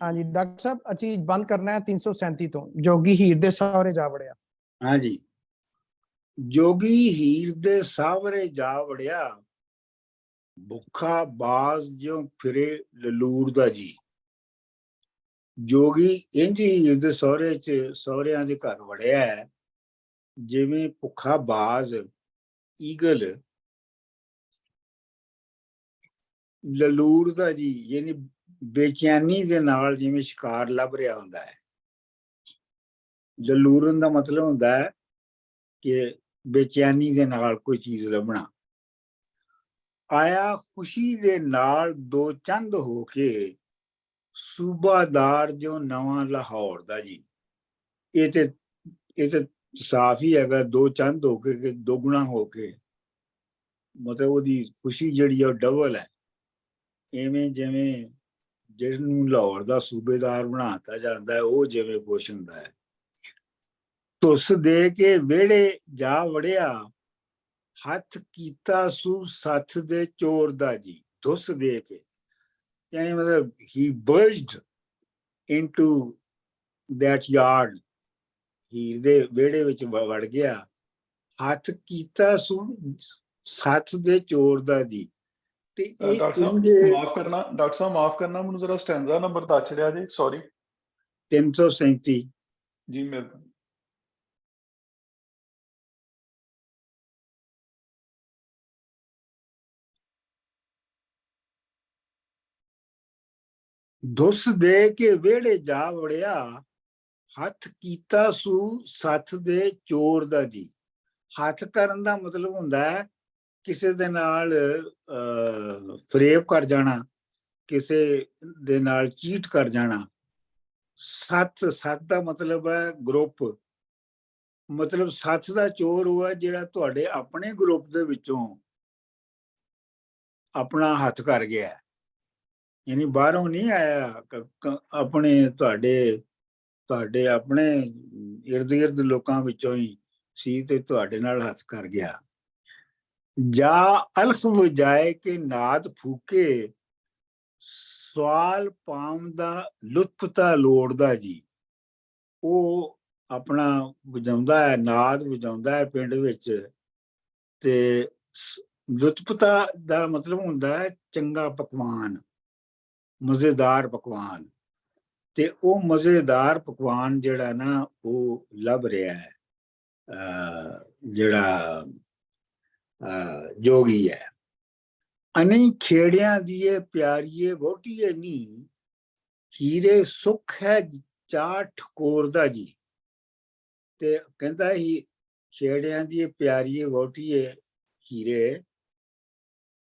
हाँ जी डॉक्टर साहब, अच्छी बंद करना है 337 तो। जोगी हीर दे सावरे जा वड़िया। हाँ जी, जोगी हीर दे सावरे जा वड़िया, भुखा बाज जो फिरे ललूर दा जी। जोगी इंज हीर दे सौहरे च सौहरियां दे घर वड़िया है जिवें भुखा बाज ईगल ललूर दा जी, यानी बेचैनी दे नाल जिवें शिकार लभ रहा हुंदा है। ललूरन दा मतलब हुंदा है कि बेचैनी दे नाल कोई चीज लभना। आया खुशी दे नाल दो चंद होके, सूबादार जो नवा लाहौर दा जी। ये ते साफ ही है, दो चंद होके दोगुना होके, मतलब ਉਹਦੀ खुशी ਜਿਹੜੀ ਉਹ डबल है। ਇਵੇਂ ਜਿਵੇਂ ਜਿਹਨੂੰ ਲਾਹੌਰ ਦਾ ਸੂਬੇਦਾਰ ਬਣਾਤਾ ਜਾਂਦਾ ਹੈ, ਉਹ ਜਿਵੇਂ ਖੁਸ਼ ਹੁੰਦਾ ਹੈ। ਧੁੱਸ ਦੇ ਕੇ ਵਿਹੜੇ ਜਾ ਵੜਿਆ, ਹੱਥ ਕੀਤਾ ਸੂ ਸੱਥ ਦੇ ਚੋਰ ਦਾ ਜੀ। ਧੁੱਸ ਦੇ ਕੇ यानी मतलब he burst into that yard, Heer ਦੇ ਵਿਹੜੇ ਵਿੱਚ ਵੜ ਗਿਆ, ਹੱਥ ਕੀਤਾ ਸੂ ਸੱਥ ਦੇ ਚੋਰ ਦਾ ਜੀ। ਤੇ ਇਹ डॉक्टर साहब माफ करना ਮੈਨੂੰ ਜ਼ਰਾ ਸਟੈਂਜ਼ਾ ਨੰਬਰ ਦੱਸ ਛੜਿਆ ਜੀ, ਸੌਰੀ। 337 ਜੀ ਮਿਹਰਬਾਨੀ। ਧੁੱਸ ਦੇ ਕੇ ਵਿਹੜੇ ਜਾ ਵੜਿਆ, ਹੱਥ ਕੀਤਾ ਸੂ ਸੱਥ ਦੇ ਚੋਰ ਦਾ ਜੀ। ਹੱਥ ਕਰਨ ਦਾ ਮਤਲਬ ਹੁੰਦਾ ਹੈ ਕਿਸੇ ਦੇ ਨਾਲ ਫਰੇਬ ਕਰ ਜਾਣਾ, ਕਿਸੇ ਦੇ ਨਾਲ ਚੀਟ ਕਰ ਜਾਣਾ। ਸੱਥ ਦਾ ਮਤਲਬ ਹੈ ਗਰੁੱਪ, ਮਤਲਬ ਸੱਥ ਦਾ ਚੋਰ ਹੋਇਆ ਜਿਹੜਾ ਤੁਹਾਡੇ ਆਪਣੇ ਗਰੁੱਪ ਦੇ ਵਿੱਚੋਂ ਆਪਣਾ ਹੱਥ ਕਰ ਗਿਆ, यानी बाहरों नहीं आया, अपने ਤੁਹਾਡੇ ਆਪਣੇ इर्द गिर्द ਲੋਕਾਂ ਵਿੱਚੋਂ ਹੀ ਸੀ ਤੇ ਤੁਹਾਡੇ ਨਾਲ ਹੱਥ ਕਰ ਗਿਆ। ਜਾ ਅਲਖ ਵਜਾਏ ਕੇ ਨਾਦ ਫੂਕੇ, ਸਵਾਲ ਪਾਉਣ ਦਾ ਲੁਤਫ ਤਾਂ ਲੋੜਦਾ ਜੀ। ਉਹ ਆਪਣਾ ਵਜਾਉਂਦਾ ਹੈ, ਨਾਦ ਵਜਾਉਂਦਾ ਹੈ ਪਿੰਡ ਵਿੱਚ, ਤੇ ਲੁਤਫਤਾ ਦਾ ਮਤਲਬ ਹੁੰਦਾ ਹੈ ਚੰਗਾ ਪਕਵਾਨ, ਮਜ਼ੇਦਾਰ ਪਕਵਾਨ। ਤੇ ਉਹ ਮਜ਼ੇਦਾਰ ਪਕਵਾਨ ਜਿਹੜਾ ਨਾ ਉਹ ਲੱਭ ਰਿਹਾ ਹੈ ਜਿਹੜਾ ਜੋਗੀ ਹੈ। ਅਨੀ ਖੇੜਿਆਂ ਦੀਏ ਪਿਆਰੀਏ ਵਹੁਟੀਏ ਨੀ, ਹੀਰੇ ਸੁੱਖ ਹੈ ਚਾਰ ਠਕੋਰ ਦਾ ਜੀ। ਤੇ ਕਹਿੰਦਾ ਹੀ ਖੇੜਿਆਂ ਦੀ ਪਿਆਰੀਏ ਵਹੁਟੀਏ ਹੀਰੇ,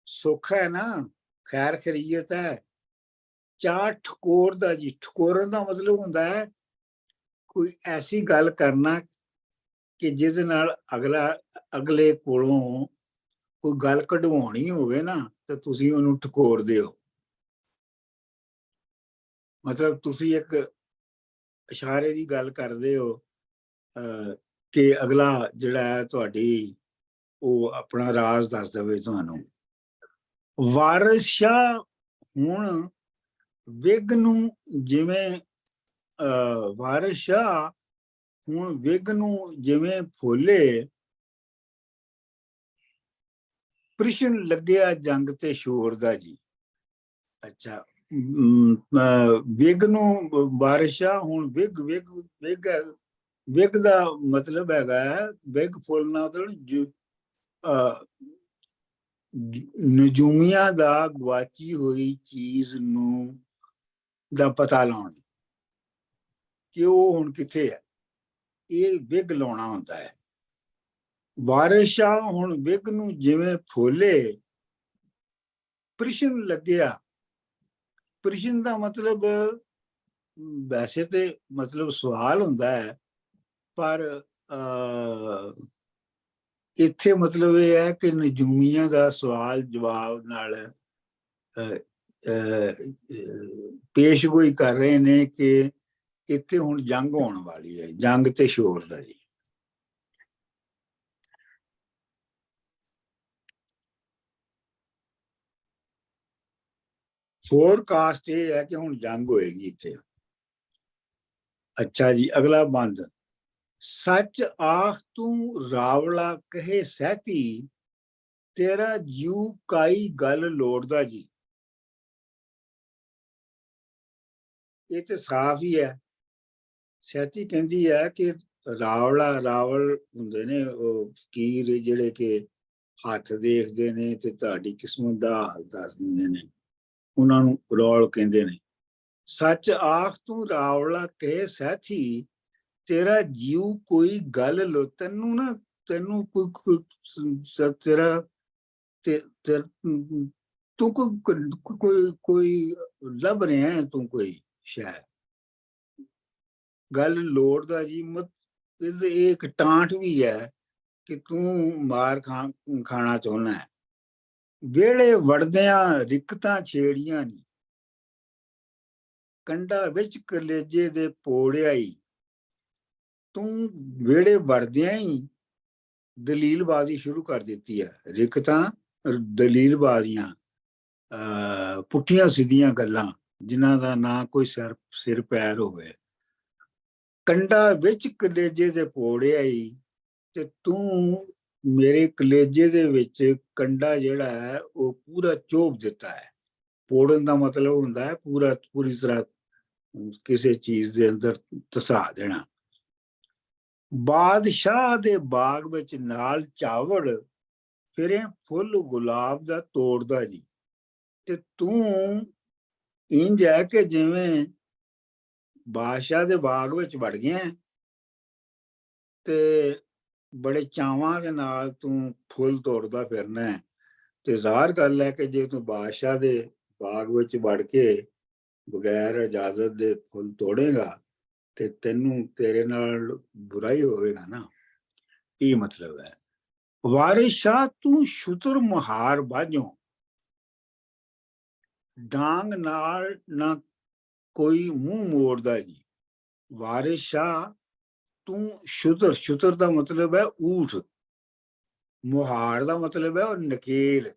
ਸੁੱਖ ਹੈ ਨਾ, ਖੈਰ ਖਰੀਅਤ ਹੈ, ਚਾਰ ਠਕੋਰ ਦਾ ਜੀ। ਠਕੋਰਨ ਦਾ ਮਤਲਬ ਹੁੰਦਾ ਹੈ ਕੋਈ ਐਸੀ ਗੱਲ ਕਰਨਾ ਕਿ ਜਿਹਦੇ ਨਾਲ ਅਗਲੇ ਕੋਲੋਂ ਕੋਈ ਗੱਲ ਕਢਵਾਉਣੀ ਹੋਵੇ ਨਾ, ਤੇ ਤੁਸੀਂ ਉਹਨੂੰ ਠਕੋਰਦੇ ਹੋ। ਮਤਲਬ ਤੁਸੀਂ ਇੱਕ ਇਸ਼ਾਰੇ ਦੀ ਗੱਲ ਕਰਦੇ ਹੋ ਕਿ ਅਗਲਾ ਜਿਹੜਾ ਹੈ ਤੁਹਾਡੀ ਉਹ ਆਪਣਾ ਰਾਜ਼ ਦੱਸ ਦੇਵੇ ਤੁਹਾਨੂੰ। ਵਾਰਿਸ ਸ਼ਾਹ ਹੁਣ ਵਿਗ ਨੂੰ ਜਿਵੇਂ ਵਾਰਿਸ ਸ਼ਾਹ ਹੁਣ ਵਿਗ ਨੂੰ ਜਿਵੇਂ ਫੋਲੇ, ਪ੍ਰਸ਼ਨ ਲੱਗਿਆ ਜੰਗ ਤੇ ਸ਼ੋਰ ਦਾ ਜੀ। ਅੱਛਾ, ਵਿਗ ਨੂੰ ਵਾਰਿਸ ਸ਼ਾਹ ਹੁਣ ਵਿਗ ਦਾ ਮਤਲਬ ਹੈਗਾ ਵਿਗ ਫੁੱਲਣਾ, ਮਤਲਬ ਨਜੂਮੀਆਂ ਦਾ ਗਵਾਚੀ ਹੋਈ ਚੀਜ਼ ਨੂੰ ਦਾ ਪਤਾ ਲਾਉਣਾ ਕਿ ਉਹ ਹੁਣ ਕਿੱਥੇ ਹੈ, ਇਹ ਵਿਗ ਲਾਉਣਾ ਹੁੰਦਾ ਹੈ। ਵਾਰਿਸ ਸ਼ਾਹ ਹੁਣ ਵਿਗ ਨੂੰ ਜਿਵੇਂ ਫੋਲੇ, ਪ੍ਰਸ਼ਨ ਲੱਗਿਆ। ਪ੍ਰਸ਼ਨ ਦਾ ਮਤਲਬ ਵੈਸੇ ਤੇ ਮਤਲਬ ਸਵਾਲ ਹੁੰਦਾ ਹੈ, ਪਰ ਇੱਥੇ ਮਤਲਬ ਇਹ ਹੈ ਕਿ ਨਜੂਮੀਆਂ ਦਾ ਸਵਾਲ ਜਵਾਬ ਨਾਲ ਪੇਸ਼ਗੋਈ ਕਰ ਰਹੇ ਨੇ ਕਿ ਇੱਥੇ ਹੁਣ ਜੰਗ ਹੋਣ ਵਾਲੀ ਹੈ, ਜੰਗ ਤੇ ਸ਼ੋਰ ਦਾ ਜੀ। फोरकास्ट ये है कि हुण जंग होएगी इत्थे। अच्छा जी, अगला बंद। सच आख तू रावला कहे सहती, तेरा जीव काई गल लोड़दा जी। ये तो साफ ही है। सहती कहती है कि रावला रावल हुंदे ने ਉਹ ਫਕੀਰ ਜਿਹੜੇ ਕਿ ਹੱਥ ਦੇਖਦੇ ਨੇ ਤੇ ਤੁਹਾਡੀ ਕਿਸਮਤ ਦਾ ਹਾਲ ਦੱਸ ਦਿੰਦੇ ਨੇ, ਉਹਨਾਂ ਨੂੰ ਰੌਲ ਕਹਿੰਦੇ ਨੇ। ਸੱਚ ਆਖ ਤੂੰ ਰਾਵਲਾ ਕਹੇ ਸਹਿਥੀ, ਤੇਰਾ ਜੀਵ ਕੋਈ ਗੱਲ ਲੋ। ਤੈਨੂੰ ਨਾ, ਤੈਨੂੰ ਕੋਈ ਤੇਰਾ ਤੂੰ ਕੋਈ ਲੱਭ ਰਿਹਾ ਹੈ, ਤੂੰ ਕੋਈ ਸ਼ਾਇਦ ਗੱਲ ਲੋੜਦਾ ਜੀ। ਮਤ ਇਹ ਇੱਕ ਟਾਂਟ ਵੀ ਹੈ ਕਿ ਤੂੰ ਮਾਰ ਖਾਣਾ ਚਾਹੁੰਦਾ ਹੈ। ਵਿਹੜੇ ਵੜਦਿਆਂ ਰਿਕਤਾਂ ਛੇੜੀਆਂ ਨੀ, ਕੰਡਾ ਵਿੱਚ ਕਲੇਜੇ ਦੇ ਪੋੜਿਆਈ। ਤੂੰ ਵਿਹੜੇ ਵੜਦਿਆਂ ਹੀ ਦਲੀਲਬਾਜ਼ੀ ਸ਼ੁਰੂ ਕਰ ਦਿੱਤੀ ਹੈ। ਰਿਕਤਾਂ, ਦਲੀਲਬਾਜ਼ੀਆਂ, ਪੁੱਠੀਆਂ ਸਿੱਧੀਆਂ ਗੱਲਾਂ ਜਿਨ੍ਹਾਂ ਦਾ ਨਾ ਕੋਈ ਸਿਰ ਪੈਰ ਹੋਵੇ। ਕੰਡਾ ਵਿੱਚ ਕਲੇਜੇ ਦੇ ਪੋੜਿਆਈ, ਤੇ ਤੂੰ ਮੇਰੇ ਕਲੇਜੇ ਦੇ ਵਿੱਚ ਕੰਡਾ ਜਿਹੜਾ ਹੈ ਉਹ ਪੂਰਾ ਚੋਬ ਦਿੱਤਾ ਹੈ। ਪੋੜਨ ਦਾ ਮਤਲਬ ਹੁੰਦਾ ਹੈ ਪੂਰੀ ਤਰ੍ਹਾਂ ਕਿਸੇ ਚੀਜ਼ ਦੇ ਅੰਦਰ ਧਸਾ ਦੇਣਾ। ਬਾਦਸ਼ਾਹ ਦੇ ਬਾਗ ਵਿੱਚ ਨਾਲ ਚਾਵੜ ਫਿਰੇ ਫੁੱਲ ਗੁਲਾਬ ਦਾ ਤੋੜਦਾ ਜੀ। ਤੇ ਤੂੰ ਇੰਜ ਹੈ ਕਿ ਜਿਵੇਂ ਬਾਦਸ਼ਾਹ ਦੇ ਬਾਗ ਵਿੱਚ ਵੜ ਗਿਆ ਤੇ ਬੜੇ ਚਾਵਾਂ ਦੇ ਨਾਲ ਤੂੰ ਫੁੱਲ ਤੋੜਦਾ ਫਿਰਨਾ ਹੈ। ਤੇ ਜ਼ਾਹਰ ਗੱਲ ਹੈ ਕਿ ਜੇ ਤੂੰ ਬਾਦਸ਼ਾਹ ਦੇ ਬਾਗ ਵਿੱਚ ਵੜ ਕੇ ਬਗੈਰ ਇਜਾਜ਼ਤ ਦੇ ਫੁੱਲ ਤੋੜੇਗਾ ਤੇ ਤੈਨੂੰ, ਤੇਰੇ ਨਾਲ ਬੁਰਾਈ ਹੋਵੇਗਾ ਨਾ। ਇਹ ਮਤਲਬ ਹੈ। ਵਾਰਿਸ ਸ਼ਾਹ ਤੂੰ ਸ਼ੁਤਰ ਮੁਹਾਰ ਬਾਝੋਂ, ਡਾਂਗ ਨਾਲ ਨਾ ਕੋਈ ਮੂੰਹ ਮੋੜਦਾ ਜੀ। ਵਾਰਿਸ ਸ਼ਾਹ ਤੂੰ ਸ਼ੁਤਰ, ਸ਼ੁਤਰ ਦਾ ਮਤਲਬ ਹੈ ਊਠ, ਮੁਹਾਰ ਦਾ ਮਤਲਬ ਹੈ ਉਹ ਨਕੇਲ।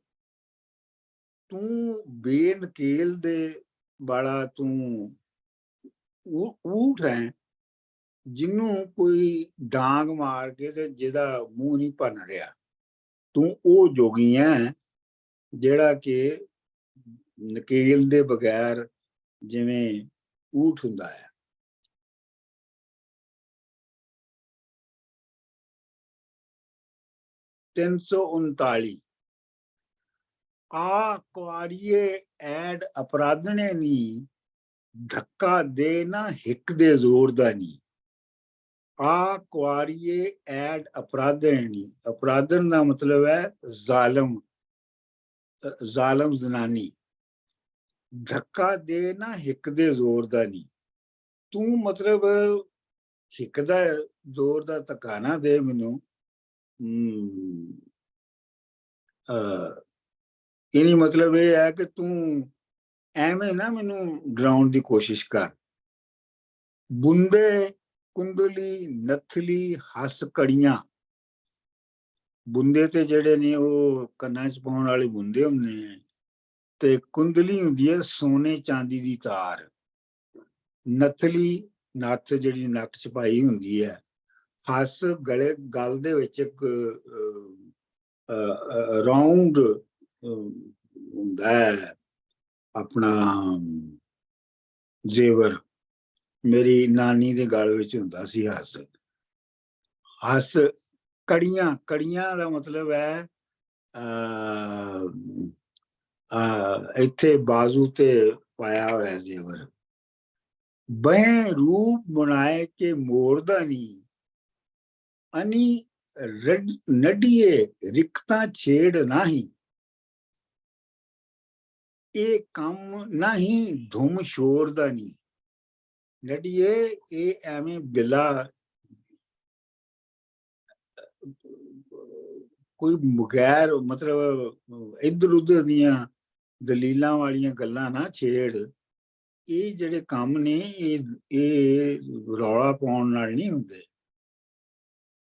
ਤੂੰ ਬੇਨਕੇਲ ਦੇ ਵਾਲਾ ਤੂੰ ਊਠ ਹੈ ਜਿਹਨੂੰ ਕੋਈ ਡਾਂਗ ਮਾਰ ਕੇ ਤੇ ਜਿਹਦਾ ਮੂੰਹ ਨਹੀਂ ਭੰਨ ਰਿਹਾ। ਤੂੰ ਉਹ ਜੋਗੀ ਹੈ ਜਿਹੜਾ ਕਿ ਨਕੇਲ ਦੇ ਬਗੈਰ ਜਿਵੇਂ ਊਠ ਹੁੰਦਾ ਹੈ। ਤਿੰਨ ਸੌ 39 ਆ ਕੁਆਰੀਏ ਐਡ ਅਪਰਾਧਣੇ ਨੀ, ਧੱਕਾ ਦੇ ਨਾ ਹਿੱਕ ਦੇ ਜ਼ੋਰ ਦਾ ਨੀ। ਆ ਕੁਆਰੀਏ ਐਡ ਅਪਰਾਧਣੇ ਨੀ, ਅਪਰਾਧਨ ਦਾ ਮਤਲਬ ਹੈ ਜ਼ਾਲਮ, ਜ਼ਾਲਮ ਜ਼ਨਾਨੀ। ਧੱਕਾ ਦੇ ਨਾ ਹਿੱਕ ਦੇ ਜ਼ੋਰ ਦਾ ਨੀ। ਤੂੰ ਮਤਲਬ ਹਿੱਕ ਦਾ ਜ਼ੋਰ ਦਾ ਧੱਕਾ ਨਾ ਦੇ ਮੈਨੂੰ। ਇਹਨੀ ਮਤਲਬ ਇਹ ਹੈ ਕਿ ਤੂੰ ਐਵੇਂ ਨਾ ਮੈਨੂੰ ਡਰਾਉਣ ਦੀ ਕੋਸ਼ਿਸ਼ ਕਰ। ਬੁੰਦੇ ਕੁੰਦਲੀ ਨਥਲੀ ਹੱਸ ਕੜੀਆਂ। ਬੁੰਦੇ ਤੇ ਜਿਹੜੇ ਨੇ ਉਹ ਕੰਨਾਂ 'ਚ ਪਾਉਣ ਵਾਲੇ ਬੁੰਦੇ ਹੁੰਦੇ ਨੇ, ਤੇ ਕੁੰਦਲੀ ਹੁੰਦੀ ਹੈ ਸੋਨੇ ਚਾਂਦੀ ਦੀ ਤਾਰ। ਨਥਲੀ ਨੱਥ ਜਿਹੜੀ ਨੱਕ 'ਚ ਪਾਈ ਹੁੰਦੀ ਹੈ। ਹੱਸ ਗਲ ਦੇ ਵਿੱਚ ਇੱਕ ਰਾਉਂਡ ਹੁੰਦਾ ਹੈ ਆਪਣਾ ਜ਼ੇਵਰ। ਮੇਰੀ ਨਾਨੀ ਦੇ ਗਲ ਵਿੱਚ ਹੁੰਦਾ ਸੀ ਹੱਸ। ਹੱਸ ਕੜੀਆਂ, ਕੜੀਆਂ ਦਾ ਮਤਲਬ ਹੈ ਇੱਥੇ ਬਾਜ਼ੂ ਤੇ ਪਾਇਆ ਹੋਇਆ ਜ਼ੇਵਰ। ਬਹਿ ਰੂਪ ਬਣਾਏ ਕੇ ਮੋੜਦਾ ਨੀ, ਅਨੀ ਨੱਡੀਏ ਰਿਕਤਾਂ ਛੇੜ ਨਾਹੀਂ। ਇਹ ਕੰਮ ਨਹੀਂ ਧੁੰਮ ਸ਼ੋਰ ਦਾ ਨੀ। ਨੱਡੀਏ ਇਹ ਐਵੇਂ ਬਿਲਾ ਕੋਈ ਬਗੈਰ ਮਤਲਬ ਇੱਧਰ ਉੱਧਰ ਦੀਆਂ ਦਲੀਲਾਂ ਵਾਲੀਆਂ ਗੱਲਾਂ ਨਾ ਛੇੜ। ਇਹ ਜਿਹੜੇ ਕੰਮ ਨੇ ਇਹ ਰੌਲਾ ਪਾਉਣ ਨਾਲ ਨਹੀਂ ਹੁੰਦੇ।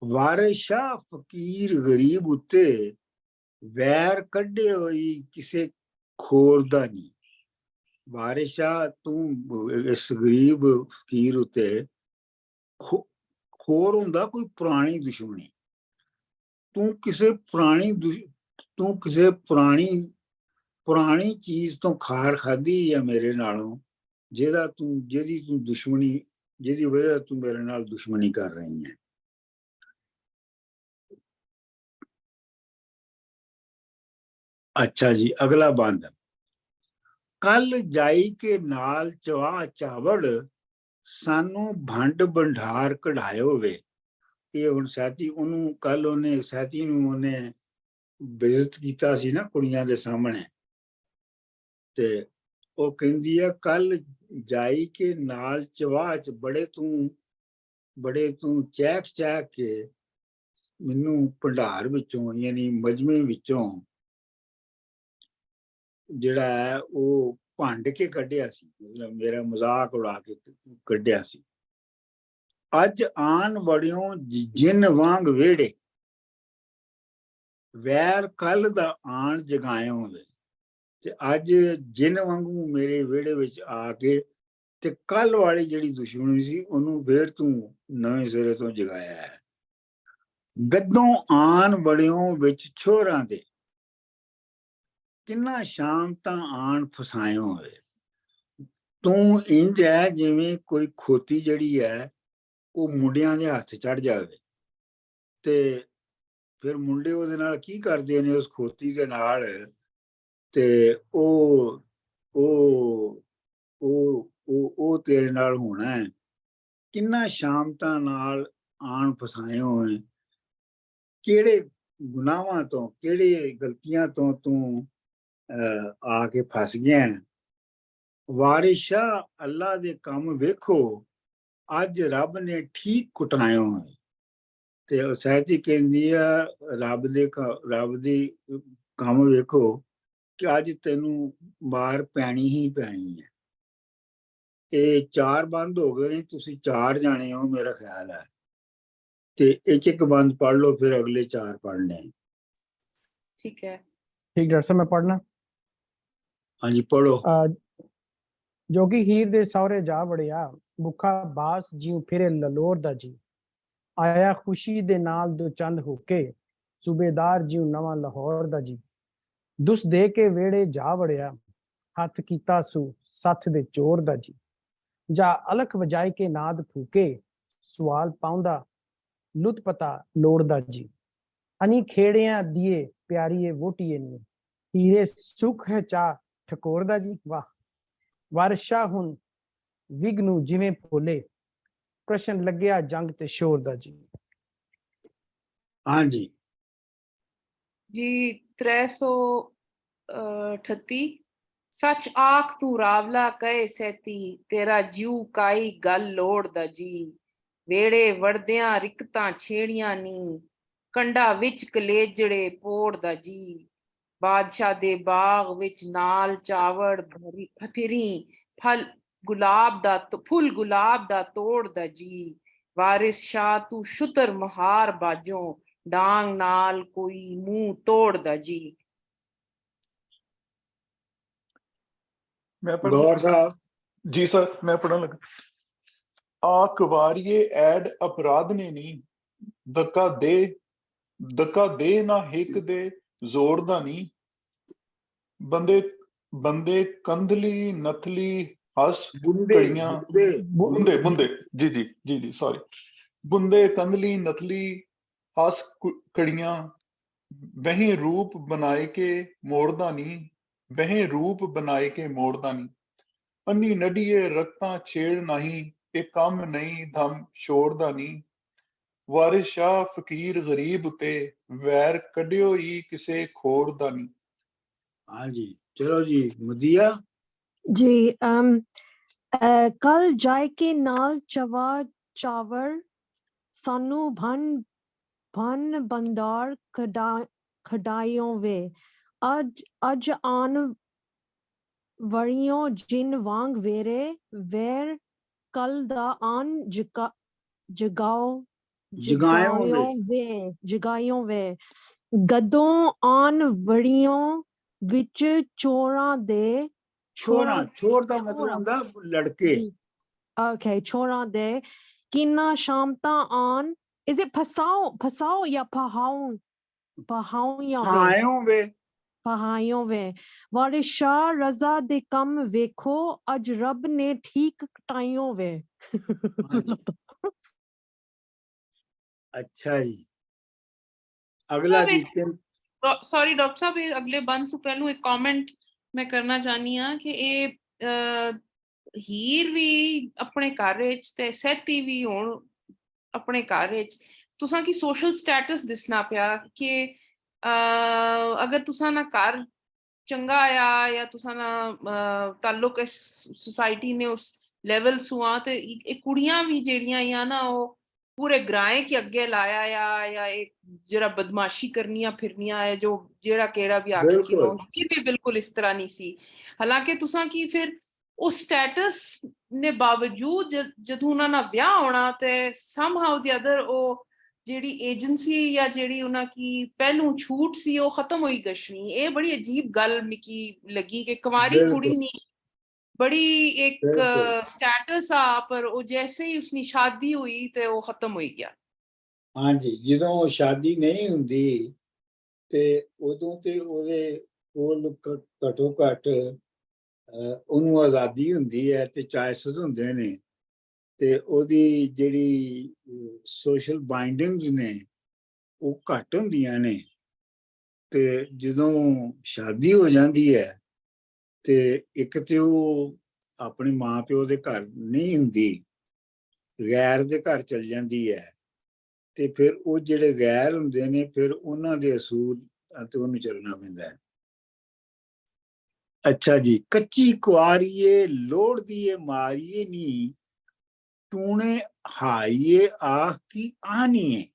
ਵਾਰਿਸ ਸ਼ਾਹ ਫਕੀਰ ਗਰੀਬ ਉੱਤੇ ਵੈਰ ਕੱਢੇ ਹੋਈ ਕਿਸੇ ਖੋਰ ਦਾ ਨਹੀਂ। ਵਾਰਿਸ ਸ਼ਾਹ ਤੂੰ ਇਸ ਗਰੀਬ ਫਕੀਰ ਉਤੇ ਹੋਰ ਹੁੰਦਾ ਕੋਈ ਪੁਰਾਣੀ ਦੁਸ਼ਮਣੀ, ਤੂੰ ਕਿਸੇ ਪੁਰਾਣੀ ਚੀਜ਼ ਤੋਂ ਖਾਰ ਖਾਧੀ ਹੈ ਮੇਰੇ ਨਾਲੋਂ, ਜਿਹਦੀ ਤੂੰ ਦੁਸ਼ਮਣੀ, ਜਿਹਦੀ ਵਜ੍ਹਾ ਤੂੰ ਮੇਰੇ ਨਾਲ ਦੁਸ਼ਮਣੀ ਕਰ ਰਹੀ ਹੈ। ਅੱਛਾ ਜੀ, ਅਗਲਾ ਬੰਦ। ਕੱਲ ਜਾਈ ਕੇ ਨਾਲ ਚਵਾ ਚਾਵੜ, ਸਾਨੂੰ ਭੰਡ ਭੰਡਾਰ ਕਢਾਇਓ ਵੇ। ਇਹ ਹੁਣ ਸਹਿਤੀ ਉਹਨੂੰ, ਕੱਲ ਉਹਨੇ ਸਹਿਤੀ ਨੂੰ ਉਹਨੇ ਬੇਇੱਜ਼ਤ ਕੀਤਾ ਸੀ ਨਾ ਕੁੜੀਆਂ ਦੇ ਸਾਹਮਣੇ, ਤੇ ਉਹ ਕਹਿੰਦੀ ਆ ਕੱਲ ਜਾਈ ਕੇ ਨਾਲ ਚਵਾਹ ਚ ਬੜੇ ਤੂੰ ਚਹਿਕ ਕੇ ਮੈਨੂੰ ਭੰਡਾਰ ਵਿੱਚੋਂ, ਯਾਨੀ ਮਜਮੇ ਵਿੱਚੋਂ ਜਿਹੜਾ ਹੈ ਉਹ ਭੰਡ ਕੇ ਕੱਢਿਆ ਸੀ, ਮਤਲਬ ਮੇਰਾ ਮਜ਼ਾਕ ਉਡਾ ਕੇ ਕੱਢਿਆ ਸੀ। ਅੱਜ ਆਣ ਵੜਿਓ ਜਿਨ ਵਾਂਗ ਵਿਹੜੇ, ਵੈਰ ਕੱਲ ਦਾ ਆਣ ਜਗਾਇਓ ਵੇ। ਤੇ ਅੱਜ ਜਿਨ ਵਾਂਗੂ ਮੇਰੇ ਵਿਹੜੇ ਵਿੱਚ ਆ ਕੇ ਤੇ ਕੱਲ ਵਾਲੀ ਜਿਹੜੀ ਦੁਸ਼ਮਣੀ ਸੀ ਉਹਨੂੰ ਫੇਰ ਤੂੰ ਨਵੇਂ ਸਿਰੇ ਤੋਂ ਜਗਾਇਆ ਹੈ। ਗੱਦੋਂ ਆਣ ਵੜਿਓ ਵਿੱਚ ਛੋਰਾਂ ਦੇ, ਕਿੰਨਾ ਸ਼ਾਮ ਤਾਂ ਆਣ ਫਸਾਇਓ ਹੋਵੇ। ਤੂੰ ਇੰਜ ਹੈ ਜਿਵੇਂ ਕੋਈ ਖੋਤੀ ਜਿਹੜੀ ਹੈ ਉਹ ਮੁੰਡਿਆਂ ਦੇ ਹੱਥ ਚੜ ਜਾਵੇ, ਤੇ ਫਿਰ ਮੁੰਡੇ ਉਹਦੇ ਨਾਲ ਕੀ ਕਰਦੇ ਨੇ, ਉਸ ਖੋਤੀ ਦੇ ਨਾਲ, ਤੇ ਉਹ ਤੇਰੇ ਨਾਲ ਹੋਣਾ ਹੈ। ਕਿੰਨਾ ਸ਼ਾਮਤਾਂ ਨਾਲ ਆਣ ਫਸਾਏ ਹੋਏ, ਕਿਹੜੇ ਗੁਨਾਹਾਂ ਤੋਂ, ਕਿਹੜੇ ਗਲਤੀਆਂ ਤੋਂ ਤੂੰ ਆ ਕੇ ਫਸ ਗਿਆ। ਵਾਰਿਸ ਸ਼ਾਹ ਅੱਲਾ ਦੇ ਕੰਮ ਵੇਖੋ, ਅੱਜ ਰੱਬ ਨੇ ਠੀਕ ਕੁਟਾਇਓ ਹੈ। ਤੇ ਉਹ ਸਹਿਤੀ ਕਹਿੰਦੀ ਆ ਰੱਬ ਦੀ ਕੰਮ ਵੇਖੋ ਕਿ ਅੱਜ ਤੈਨੂੰ ਮਾਰ ਪੈਣੀ ਹੀ ਪੈਣੀ ਹੈ। ਇਹ 4 ਬੰਦ ਹੋ ਗਏ ਨੇ, ਤੁਸੀਂ 4 ਜਾਣੇ ਹੋ ਮੇਰਾ ਖਿਆਲ ਹੈ, ਤੇ ਇੱਕ ਬੰਦ ਪढ़ लो, फिर अगले 4 पढ़ने। ठीक है, ठीक डॉक्टर साहब, मैं पढ़ना। हाँ जी पढ़ो। जोगी हीर दे सौरे जा वड़िया, भुखा बास जिਉ फिरे ललोर दा जी। आया खुशी दे नाल दो चंद होके, सूबेदार जिਉ नवा लाहौर दा जी। दुस दे के वेड़े जा वड़िया, हथ कीता सू सथ दे चोर दा जी। जा अलख वजाई के नाद फूके, सवाल पाउंदा लुत पता लोड़ दा जी। अनी खेड़ियां दिए प्यारीए वोटिए नी, हीरे सुख है चा ठकोर दा जी। वाह। वारिस शाह हुन विघ्नु जिवें फुले, प्रश्न लग्या जंग ते शोर दा जी। हाँ जी जी 338। सच आख तू रावला कहे सैती, तेरा जीव काई गल लोड़ दा जी। वेड़े वड़दियां रिकतां छेड़ियां नी, कंडा विच कलेजड़े पोड़ दा जी। बादशाह दे बाग विच नाल चावड़ फिरी, फुल गुलाब दा तोड़ दा जी। वारिस शाह तू शुतर महार बाजों, डांग नाल कोई मुंह तोड़ दा जी। मैं पढ़ गौर साहब। जी सर, मैं पढ़ने लगा। आक वारिये ऐड अपराध ने नी, धक्का दे ना हिक दे जोर दा नी। बंदे कंधली नथली हस कड़ियां, बुंदे जी सॉरी। बुंदे कंधली नथली हस कड़ियां, वही रूप बनाए के मोड़दा नी, वही रूप बनाए के मोड़दा नी। अन्नी नडिये रक्तां छेड़ नहीं, ए कम नहीं धम छोड़दा नी। वारिस शाह फकीर गरीब ते, वैर कड्डियो ही किसे खोड़ दा नी। हाँ जी चलो जी मुदिया जी। कल जाए के नाल चवा चावर, सानू भन बंदार खडाइयों वे। अज आन वड़ियों जिन वांग वेरे, वैर कल दा आन जगायों वे। गदों आन वड़ियों विच चोरां दे, छोरा छोर दा मतलब छोरा। हुंदा लड़के जी। Okay, छोरा दे किन्ना शामता आन, is it फसाओ या पहाऊं या वे आयो वे पहाइयों वे वारिस शाह रजा दे कम वेखो अज रब ने ठीक टाइयों वे। हाँ जी। अच्छा जी अगला जी सॉरी डॉक्टर साहब ये अगले बंद से पहलू एक कमेंट मैं करना चाहनी हाँ कि ये हीर भी अपने घर विच ते सैती भी होण अपने घर विच तुसां की सोशल स्टेटस दिसना पिया कि अगर तुसां ना घर चंगा आया या तुसां ना ताल्लुक इस सोसाइटी ने उस लेवल सुआ ते कुड़ियां भी जेड़ियां या ना वो पूरे ग्राएं के अग्गे लाया या एक जरा बदमाशी करनियां फिरनियां है जो जेड़ा केड़ा भी आखी कि नो ये भी बिल्कुल इस तरह नहीं सी। हालांकि तुसां की फिर उस स्टेटस ने बावजूद जदों उन्हां दा ब्याह होना ते समहाउ द अदर ओ जेड़ी एजेंसी या जेड़ी उन्हां की पहलू छूट सी वो खत्म हुई गशनी। ये बड़ी अजीब गल मिकी लगी कि कुंवारी कुड़ी नहीं बड़ी एक स्टेटस आ पर वो जैसे ही उसकी शादी हुई ते वो खत्म हो गया। हाँ जी ਜਦੋਂ शादी नहीं ਹੁੰਦੀ ਤੇ ਉਦੋਂ ਤੇ ਉਹਦੇ ਕੋਲ ਘੱਟੋ ਘੱਟ ਉਹਨੂੰ ਆਜ਼ਾਦੀ ਹੁੰਦੀ ਹੈ ਤੇ ਚਾਇਸਸ ਹੁੰਦੇ ਨੇ ਤੇ ਉਹਦੀ ਜਿਹੜੀ ਸੋਸ਼ਲ ਬਾਈਂਡਿੰਗਸ ਨੇ ਉਹ ਘੱਟ ਹੁੰਦੀਆਂ ਨੇ ਤੇ ਜਦੋਂ ਸ਼ਾਦੀ ਹੋ ਜਾਂਦੀ ਹੈ ਤੇ ਇੱਕ ਤੇ ਉਹ ਆਪਣੇ ਮਾਂ ਪਿਓ ਦੇ ਘਰ ਨਹੀਂ ਹੁੰਦੀ ਗੈਰ ਦੇ ਘਰ ਚਲ ਜਾਂਦੀ ਹੈ ਤੇ ਫਿਰ ਉਹ ਜਿਹੜੇ ਗੈਰ ਹੁੰਦੇ ਨੇ ਫਿਰ ਉਹਨਾਂ ਦੇ ਅਸੂਲ ਤੇ ਉਹਨੂੰ ਚੱਲਣਾ ਪੈਂਦਾ ਹੈ। ਅੱਛਾ ਜੀ ਕੱਚੀ ਕੁਆਰੀਏ ਲੋੜਦੀਏ ਮਾਰੀਏ ਨੀ ਟੂਣੇ ਹਾਈਏ ਆਖ ਕੀ ਆਨੀਏ।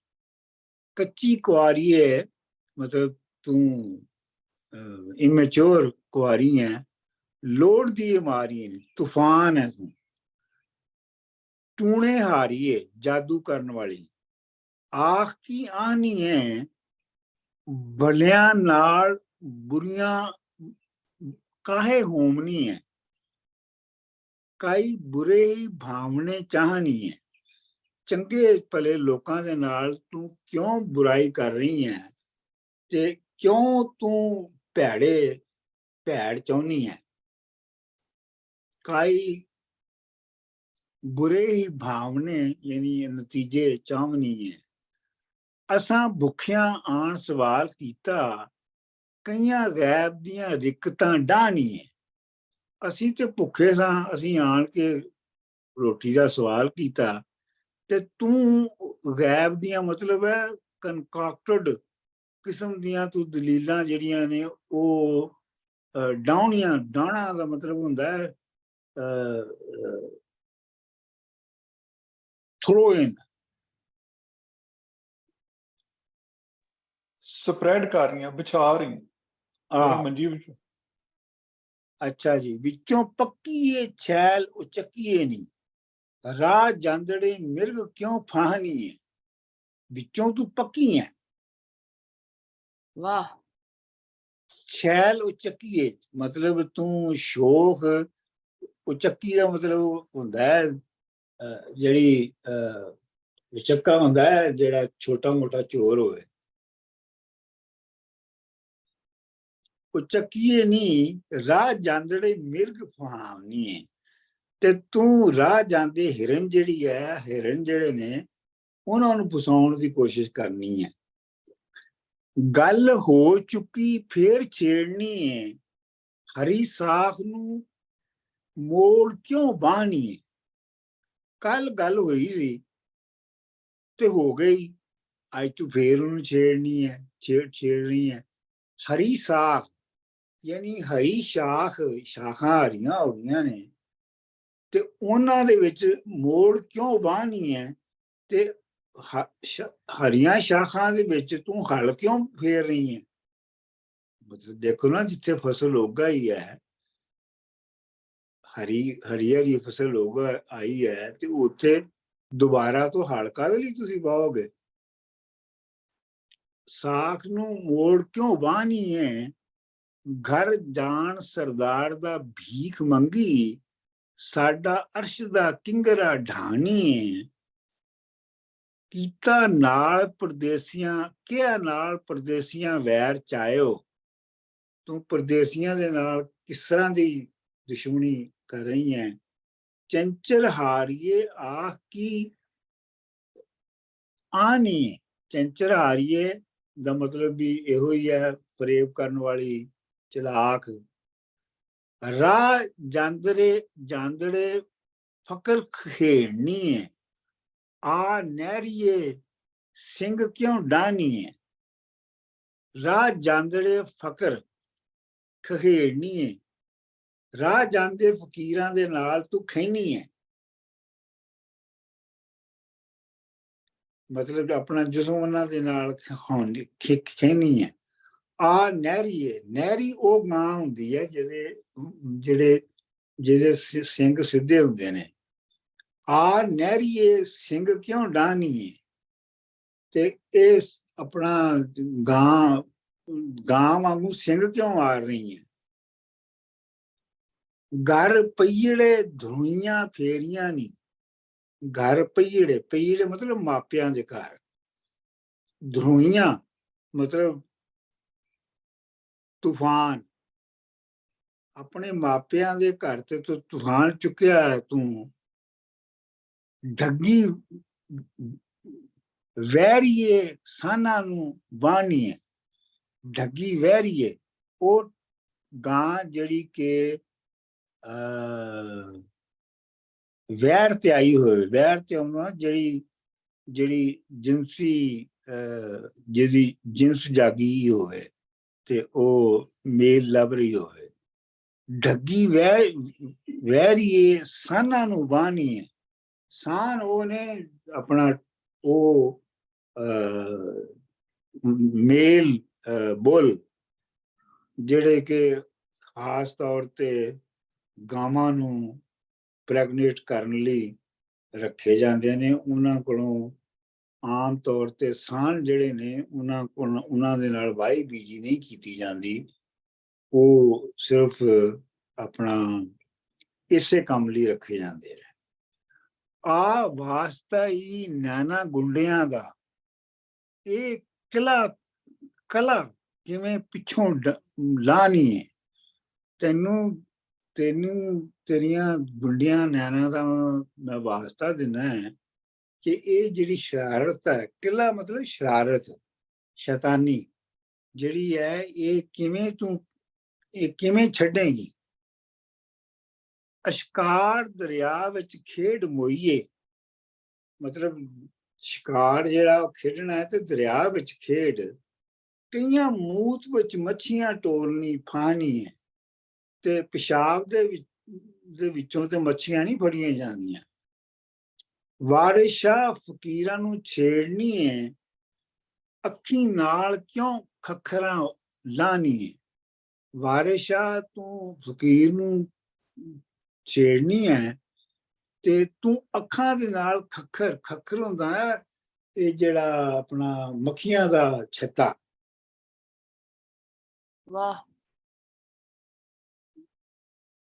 ਕੱਚੀ ਕੁਆਰੀਏ मतलब तू इमेच्योर कुआरी है लोड़दी मारी तूफान है तू टूणे हारिए जादू करने वाली आख की आनी है भलिया नाल बुरियां काहे होमनी है कई बुरे ही भावने चाहनी है चंगे भले लोकां दे नाल तू क्यों बुराई कर रही है ते क्यों तू भैड़ चाहनी है कई बुरे ही भावने यानी नतीजे चाहनी है। असां भुखिया आन सवाल किया कईयां गैब दियां रिकतां डाहनी है असी ते भुखे सां असी आन के रोटी का सवाल किया ते तू गैब दियां मतलब है कनकाक्टेड किस्म दियां तू दलीलां जिहड़ियां ने वो डाहनियां डाहना दा मतलब हुंदा है थ्रो इन स्प्रेड कर रही बिछा रही मंजी विच। अच्छा जी विचों पक्कीए छैल उचक्कीए नी राह जांदड़े मिर्ग क्यों फाहनी है विचों तू पक्की है वाह छैल उचक्कीए मतलब तू शोख उचक्की का मतलब हुंदा है ਜਿਹੜੀ ਵਿਚੱਕਾ ਹੁੰਦਾ ਹੈ ਜਿਹੜਾ ਛੋਟਾ ਮੋਟਾ ਚੋਰ ਹੋਵੇ ਉਚੱਕੀਏ ਨਹੀਂ ਰਾਹ ਜਾਂਦੜੇ ਮਿਰਗ ਫਹਾਵਨੀ ਹੈ ਤੇ ਤੂੰ ਰਾਹ ਜਾਂਦੇ ਹਿਰਨ ਜਿਹੜੀ ਹੈ ਹਿਰਨ ਜਿਹੜੇ ਨੇ ਉਹਨਾਂ ਨੂੰ ਫਸਾਉਣ ਦੀ ਕੋਸ਼ਿਸ਼ ਕਰਨੀ ਹੈ ਗੱਲ ਹੋ ਚੁੱਕੀ ਫੇਰ ਛੇੜਨੀ ਹੈ ਹਰੀ ਸਾਖ ਨੂੰ ਮੋੜ ਕਿਉਂ ਬਾਹਨੀ ਹੈ कल गल हुई सी ते हो गई अज तू फिर उन्हें छेड़नी है छेड़ रही है हरी साख यानी हरी शाख शाखा हरियां हो गई ने ते उन्हां दे विच मोड़ क्यों बाहनी है ते हरियां शाखां दे विच तू हल क्यों फेर रही है मतलब देखो ना जिथे फसल उगाई है हरी हरी हरी फसल उग आई है ते उत्थे दोबारा तो हल काहदे लई तुसीं वाहोगे साख नूं मोड़ क्यों बाहनी है घर जान सरदार दा भीख मंगी साडा अर्श दा किंगरा ढाणी कीता नाल परदेसियां किया नाल परदेसियां वैर चायो तू परदेसियां दे नाल किस तरह दी दुश्मनी कर रही है चंचल हारिए आख की आनी चंचल हारिए दा मतलब भी इहो ही है फरेब करने वाली चलाक राह जांदड़े जांदड़े फकर खेड़नी है आ नहरिए सिंह क्यों डानी है राह जांदड़े फकर खेड़नी है राह जांदे फकीरां दे नाल तू खैनी है मतलब अपना जिस्म उन्हां दे नाल खैनी है आ नहरी है नहरी ਉਹ ਗਾਂ ਹੁੰਦੀ ਹੈ ਜਿਹਦੇ ਸਿੰਘ ਸਿੱਧੇ ਹੁੰਦੇ ਨੇ ਆ ਨਹਿਰੀਏ ਸਿੰਘ ਕਿਉਂ ਡਾਹਨੀ ਹੈ ਤੇ ਇਹ ਆਪਣਾ ਗਾਂ ਵਾਂਗੂ ਸਿੰਘ ਕਿਉਂ ਮਾਰ ਰਹੀ ਹੈ ਘਰ ਪਈੜੇ ਧਰੂਈਆਂ ਫੇਰੀਆਂ ਨਹੀਂ ਘਰ ਪਈੜੇ ਮਤਲਬ ਮਾਪਿਆਂ ਦੇ ਘਰ ਧਰੂਈਆਂ ਮਤਲਬ तूफान अपने मापियां दे घर ते तू तूफान चुकिया है तू ढग्गी वैरिए साना नू बाणीए ढग्गी वैरिए ओ गां जड़ी के वैर ते आई हो वैर ते होना जड़ी जड़ी जिनसी जिदी जिनस जागी होवे ते ओ मेल लभ रही होवे ढग्गी वैरिए साना नू बाणीए सान ओ ने अपना ओ मेल बुल ਜਿਹੜੇ ਕਿ ਖਾਸ ਤੌਰ ਤੇ ਗਾਵਾਂ ਨੂੰ ਪ੍ਰੈਗਨੇਟ ਕਰਨ ਲਈ ਰੱਖੇ ਜਾਂਦੇ ਨੇ ਉਹਨਾਂ ਕੋਲੋਂ ਆਮ ਤੌਰ ਤੇ ਸਾਨ ਜਿਹੜੇ ਨੇ ਉਹਨਾਂ ਦੇ ਨਾਲ ਵਾਹੀ ਬੀਜੀ ਨਹੀਂ ਕੀਤੀ ਜਾਂਦੀ ਉਹ ਸਿਰਫ ਆਪਣਾ ਇਸੇ ਕੰਮ ਲਈ ਰੱਖੇ ਜਾਂਦੇ ਨੇ ਆ ਵਾਸਤਾ ਹੀ ਨਾਨਾ ਗੁੰਡਿਆਂ ਦਾ ਇਹ ਕਲਾ ਕਿਵੇਂ ਪਿੱਛੋਂ ਲਾਣੀ ਹੈ ਤੈਨੂੰ ਤੇਰੀਆਂ ਗੁੰਡਿਆਂ ਨੈਣਾ ਦਾ ਮੈਂ ਵਾਸਤਾ ਦਿੰਦਾ ਹੈ कि ये जिहड़ी शरारत है किला मतलब शरारत शैतानी जिहड़ी है ये किवें छड्डेगी अशकार दरिया विच खेड मोईए मतलब शिकार जिहड़ा खेडना है ते दरिया विच खेड कईयां मूत विच मच्छियां टोलनी फानी है ते पेशाब दे विचों ते मच्छियां नहीं फड़ियां जांदियां वारे शाह फकीरां नू छेड़नी है अखी नाल क्यों खखरां लानी है वारे शाह तू फकीर नू छेड़नी है ते तू अखां दे नाल खखर हुंदा है ते जेड़ा अपना मक्खियां दा छत्ता वाह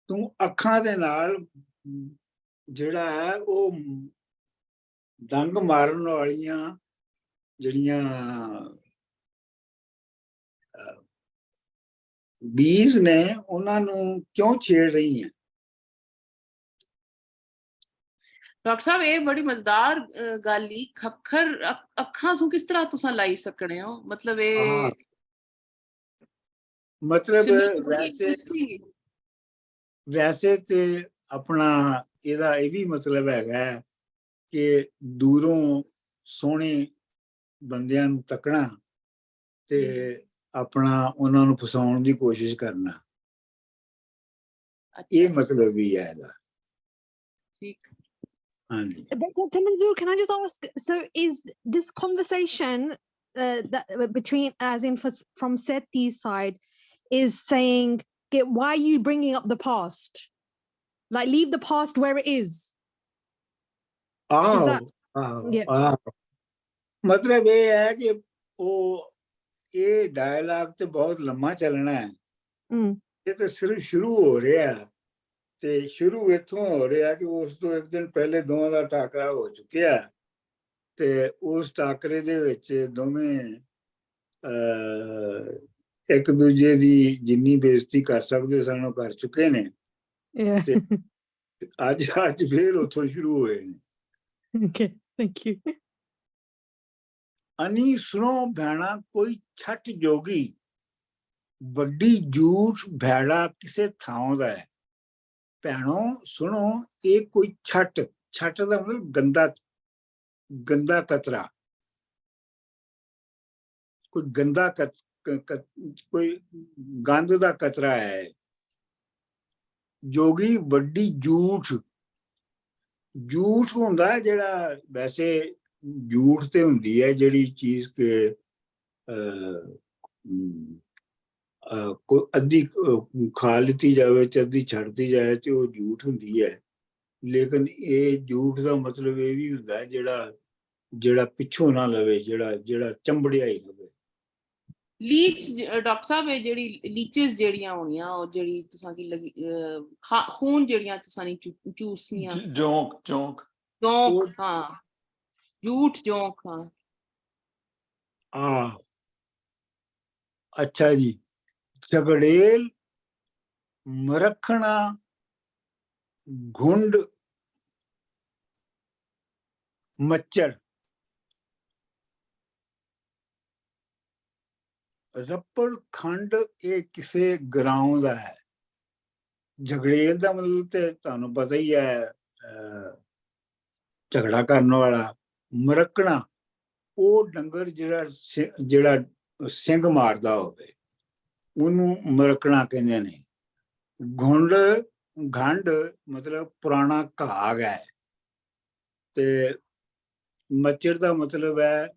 तू अखां दे नाल जेड़ा है ओ ਡੰਗ ਮਾਰਨ ਵਾਲੀਆਂ ਜਿਹੜੀਆਂ ਬੀਜ ਨੇ ਉਹਨਾਂ ਨੂੰ ਕਿਉਂ ਛੇੜ ਰਹੀ ਹੈ ਡਾਕਟਰ ਸਾਹਿਬ ਇਹ ਬੜੀ ਮਜ਼ੇਦਾਰ ਗੱਲ ਹੀ ਖੱਖਰ ਅੱਖਾਂ ਨੂੰ ਕਿਸ ਤਰ੍ਹਾਂ ਤੁਸੀਂ ਲਾਈ ਸਕਣੇ ਹੋ ਮਤਲਬ ਇਹ ਮਤਲਬ ਵੈਸੇ ਤੇ ਆਪਣਾ ਇਹਦਾ ਇਹ ਵੀ ਮਤਲਬ ਹੈਗਾ कि दूरों सोहने बंदियां नूं तकना ते अपना उन्हां नूं फसाउण दी कोशिश करना ये मतलब भी है ਇਹਦਾ ठीक ਹਾਂਜੀ Dr. Manzoor, can I just ask, so is this conversation that between, as in from Seti's side, is saying, why are you bringing up the past? Like, leave the past where it is. मतलब ये है कि वो ये dialogue तो बहुत लम्बा चलना है ਇਹ ਤਾਂ ਸਿਰਫ ਸ਼ੁਰੂ ਹੋ ਰਿਹਾ, ਤੇ ਸ਼ੁਰੂ ਇੱਥੋਂ ਹੋ ਰਿਹਾ ਕਿ ਉਸ ਤੋਂ ਇੱਕ ਦਿਨ ਪਹਿਲੇ ਦੋਵਾਂ ਦਾ ਟਾਕਰਾ ਹੋ ਚੁੱਕਿਆ, ਤੇ ਉਸ ਟਾਕਰੇ ਦੇ ਵਿੱਚ ਦੋਵੇਂ ਇੱਕ ਦੂਜੇ ਦੀ ਜਿੰਨੀ ਬੇਇੱਜ਼ਤੀ ਕਰ ਸਕਦੇ ਸਨ ਉਹ ਕਰ ਚੁੱਕੇ ਨੇ। Yeah. ਅੱਜ ਫੇਰ ਉੱਥੋਂ ਸ਼ੁਰੂ ਹੋਏ ਨੇ। Okay, thank you. ਅਨੀ ਸੁਣੋ ਭੈਣਾ ਕੋਈ ਛੱਟ ਜੋਗੀ, ਵੱਡੀ ਝੂਠ ਭੈੜਾ ਕਿਸੇ ਥਾਂ ਦਾ ਹੈ। ਭੈਣੋ ਸੁਣੋ, ਇਹ ਕੋਈ ਛੱਟ ਦਾ ਮਤਲਬ ਗੰਦਾ ਕਤਰਾ, ਕੋਈ ਗੰਦਾ ਕੋਈ ਗੰਦ ਦਾ ਕਤਰਾ ਹੈ। ਜੋਗੀ ਵੱਡੀ ਝੂਠ ਹੁੰਦਾ ਜਿਹੜਾ, ਵੈਸੇ ਝੂਠ ਤੇ ਹੁੰਦੀ ਹੈ ਜਿਹੜੀ ਚੀਜ਼ ਕਿ ਕੋਈ ਅੱਧੀ ਖਾ ਲਿੱਤੀ ਜਾਵੇ ਤੇ ਅੱਧੀ ਛੱਡਦੀ ਜਾਏ ਤੇ ਉਹ ਝੂਠ ਹੁੰਦੀ ਹੈ। ਲੇਕਿਨ ਇਹ ਝੂਠ ਦਾ ਮਤਲਬ ਇਹ ਵੀ ਹੁੰਦਾ ਹੈ ਜਿਹੜਾ ਪਿੱਛੋਂ ਨਾ ਲਵੇ, ਜਿਹੜਾ ਚੰਬੜਿਆ ਹੀ ਲਵੇ। ਲੀਚ ਡਾਕਟਰ ਸਾਹਿਬ, ਇਹ ਜਿਹੜੀ ਲੀਚਸ ਜਿਹੜੀਆਂ ਹੋਣੀਆਂ, ਉਹ ਜਿਹੜੀ ਤੁਸਾਂ ਕੀ ਲੱਗੀ ਖੂਨ ਜਿਹੜੀਆਂ ਤੁਸਾਂ ਨੇ ਚੂਸਨੀਆਂ, ਜੋਂਕ ਹਾਂ, ਝੂਠ ਜੋਂਕ, ਹਾਂ। ਅੱਛਾ ਜੀ। ਝਗੜੇਲ, ਮਰਖਣਾ, ਘੁੰਡ, ਮੱਚੜ, ਰੱਪੜ ਖੰਡ ਇਹ ਕਿਸੇ ਗਰਾਉਂ ਦਾ ਹੈ। ਝਗੜੇਲ ਦਾ ਮਤਲਬ ਤੇ ਤੁਹਾਨੂੰ ਪਤਾ ਹੀ ਹੈ, ਝਗੜਾ ਕਰਨ ਵਾਲਾ। ਮਰਕਣਾ ਉਹ ਡੰਗਰ ਜਿਹੜਾ ਸਿੰਘ ਮਾਰਦਾ ਹੋਵੇ ਉਹਨੂੰ ਮਰਕਣਾ ਕਹਿੰਦੇ ਨੇ। ਘੰਡ ਮਤਲਬ ਪੁਰਾਣਾ ਘਾਗ ਹੈ, ਤੇ ਮੱਚੜ ਦਾ ਮਤਲਬ ਹੈ